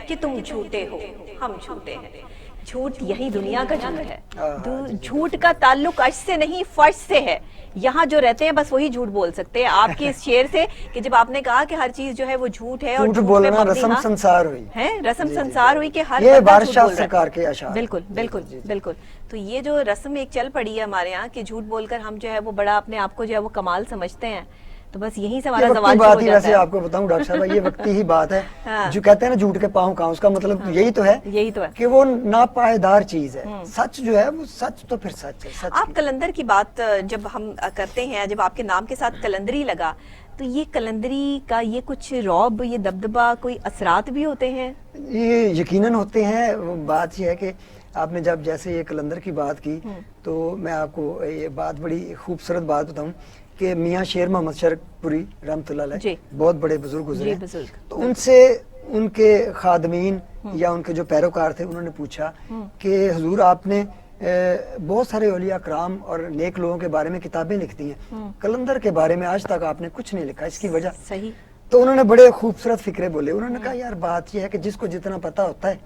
कि तुम झूठे हो हम झूठे हैं। झूठ यही दुनिया का झूठ है, झूठ का ताल्लुक अर्श से नहीं फर्श से है, यहाँ जो रहते हैं बस वही झूठ बोल सकते हैं। आपके इस शेर से कि जब आपने कहा कि हर चीज जो है वो झूठ है, और झूठ बोलना रस्म संसार हुई है, रस्म संसार हुई कि हर ये बादशाह सरकार के अशार। बिल्कुल बिल्कुल बिल्कुल। तो ये जो रस्म एक चल पड़ी है हमारे यहाँ कि झूठ बोलकर हम जो है वो बड़ा अपने आप को जो है वो कमाल समझते हैं, तो बस यही से हमारा सवाल बात ही वैसे आपको बताऊं डॉक्टर साहब, ये वक्ती ही बात है। हाँ। जो कहते हैं ना झूठ के पाँव कहाँ, उसका मतलब यही तो है कि वो नापायदार चीज है। सच जो है वो सच तो फिर सच है। सच आप कलंदर की बात जब हम करते हैं, जब आपके नाम के साथ कलंदरी लगा, तो ये कलंदरी का ये कुछ रौब, ये दबदबा, कोई असरात भी होते हैं? ये यकीनन होते हैं। बात ये है कि आपने जब जैसे ये कलंदर की बात की, तो मैं आपको ये बात बड़ी खूबसूरत बात बताऊं कि मियाँ शेर मोहम्मद शरकपुरी रहमतुल्लाह अलैह बहुत बड़े बुजुर्ग गुजरे, तो उनसे उनके खादमीन या उनके जो पैरोकार थे उन्होंने पूछा कि हुजूर आपने बहुत सारे औलिया कराम और नेक लोगों के बारे में किताबें लिखती हैं, कलंदर के बारे में आज तक आपने कुछ नहीं लिखा, इसकी वजह? सही। तो उन्होंने बड़े खूबसूरत फिक्रे बोले। उन्होंने कहा यार बात यह है कि जिसको जितना पता होता है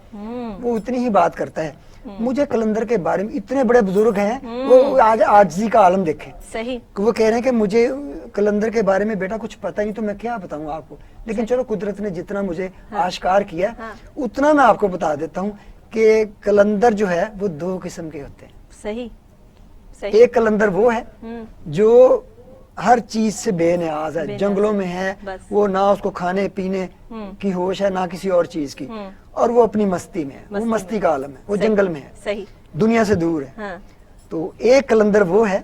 वो उतनी ही बात करता है। मुझे कलंदर के बारे में, इतने बड़े बुजुर्ग हैं, वो आज आजिज़ी का आलम देखें। सही। वो कह रहे हैं कि मुझे कलंदर के बारे में बेटा कुछ पता ही नहीं, तो मैं क्या बताऊं आपको, लेकिन चलो कुदरत ने जितना मुझे आश्कार किया उतना मैं आपको बता देता हूँ कि कलंदर जो है वो दो किस्म के होते हैं। सही। एक कलंदर वो है जो हर चीज से बेनियाज है, जंगलों में है, वो ना उसको खाने पीने की होश है ना किसी और चीज की, और वो अपनी मस्ती में है, वो मस्ती का आलम है, वो जंगल में है, सही, दुनिया से दूर है। तो एक कलंदर वो है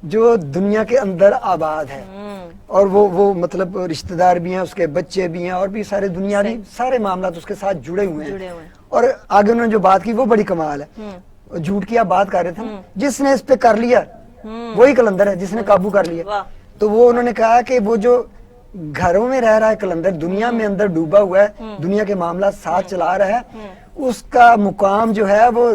जो दुनिया के अंदर आबाद है, और वो मतलब रिश्तेदार भी हैं, उसके बच्चे भी हैं, और भी सारे दुनियावी सारे मामला उसके साथ जुड़े हुए हैं। और आगे उन्होंने जो बात की वो बड़ी कमाल है। झूठ की आप बात कर रहे थे, जिसने इस पे कर लिया वही कलंदर है, जिसने काबू कर लिया। तो वो उन्होंने कहा कि वो जो घरों में रह रहा है कलंदर, दुनिया में अंदर डूबा हुआ है, दुनिया के मामला साथ चला रहा है, उसका मुकाम जो है वो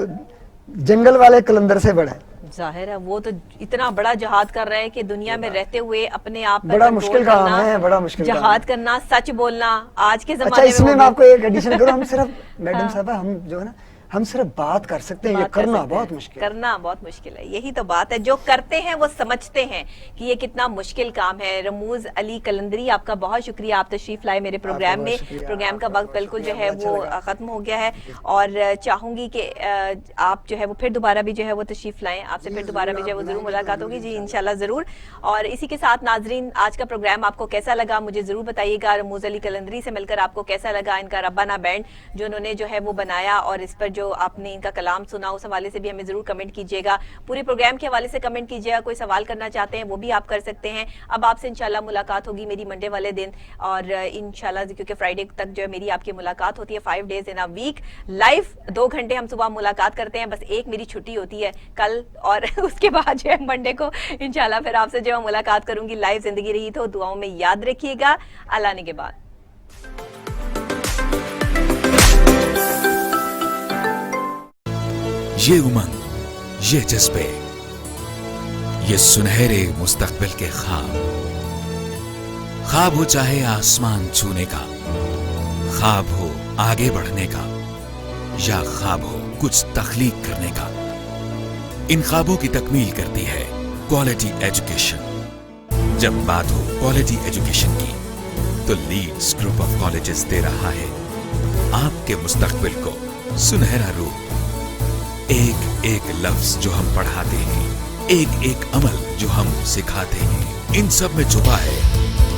जंगल वाले कलंदर से बड़ा है। जाहिर है वो तो इतना बड़ा जहाद कर रहे हैं कि दुनिया में रहते हुए अपने आप बड़ा मुश्किल काम है, बड़ा मुश्किल जहाद करना, सच बोलना आज के ज़माने में। अच्छा, इसमें मैं आपको एक एडिशन करूं, हम सिर्फ मैडम साहब हम जो है ना हम सिर्फ बात कर सकते हैं, ये करना बहुत मुश्किल है। करना बहुत मुश्किल है, यही तो बात है। जो करते हैं वो समझते हैं कि ये कितना मुश्किल काम है। रमूज अली कलंदरी, आपका बहुत शुक्रिया, आप तशरीफ लाए मेरे प्रोग्राम में। प्रोग्राम का वक्त बिल्कुल जो है वो खत्म हो गया है, और चाहूंगी कि आप जो है वो फिर दोबारा भी जो है वो तशरीफ लाएं, आपसे फिर दोबारा भी जो है वो जरूर मुलाकात होगी जी, इंशाल्लाह जरूर। और इसी के साथ नाजरीन, आज का प्रोग्राम आपको कैसा लगा मुझे जरूर बताइएगा। रमूज अली कलंदरी से मिलकर आपको कैसा लगा, इनका रब्बाना बैंड जो उन्होंने जो है वो बनाया और इस पर जो आपने इनका कलाम सुना उस हवाले से भी हमें ज़रूर कमेंट कीजिएगा। पूरे प्रोग्राम के हवाले से कमेंट कीजिएगा, कोई सवाल करना चाहते हैं वो भी आप कर सकते हैं। अब आपसे इंशाल्लाह मुलाकात होगी मेरी मंडे वाले दिन, और इंशाल्लाह क्योंकि फ्राइडे तक जो है मेरी आपकी मुलाकात होती है 5 days in a week live. 2 घंटे हम सुबह मुलाकात करते हैं, बस एक मेरी छुट्टी होती है कल, और उसके बाद जो है मंडे को इंशाल्लाह फिर आपसे जो है मुलाकात करूंगी। लाइव जिंदगी रही तो दुआओं में याद रखिएगा। अल्लाह ने के बाद ये उमंग, ये जज्बे, ये सुनहरे मुस्तकबिल के ख्वाब हो चाहे आसमान छूने का, ख्वाब हो आगे बढ़ने का, या ख्वाब हो कुछ तख्लीक करने का, इन ख्वाबों की तकमील करती है क्वालिटी एजुकेशन। जब बात हो क्वालिटी एजुकेशन की तो लीड्स ग्रुप ऑफ कॉलेजेस दे रहा है आपके मुस्तकबिल को सुनहरा रूप। एक एक लफ्ज जो हम पढ़ाते हैं, एक एक अमल जो हम सिखाते हैं, इन सब में छुपा है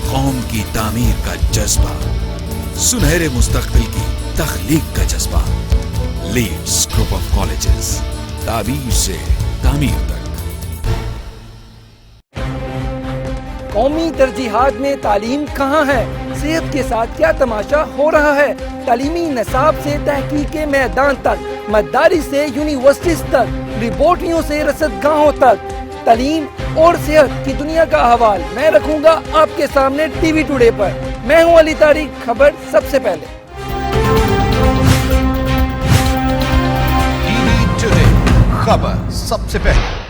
कौम की तामीर का जज्बा, सुनहरे मुस्तकबिल की तख्लीक का जज्बा। लीड्स ग्रुप ऑफ कॉलेजेस, ताबीर से तामीर तक। कौमी तरजीहात में तालीम कहाँ है, सेहत के साथ क्या तमाशा हो रहा है। तालीमी निसाब से तहकीक के मैदान तक, मदारिस से यूनिवर्सिटीज तक, रिपोर्टियों से रसदगाहों तक, तालीम और सेहत की दुनिया का अहवाल मैं रखूंगा आपके सामने टीवी टुडे पर। मैं हूं अली तारिक, खबर सबसे पहले। टीवी टुडे, खबर सबसे पहले।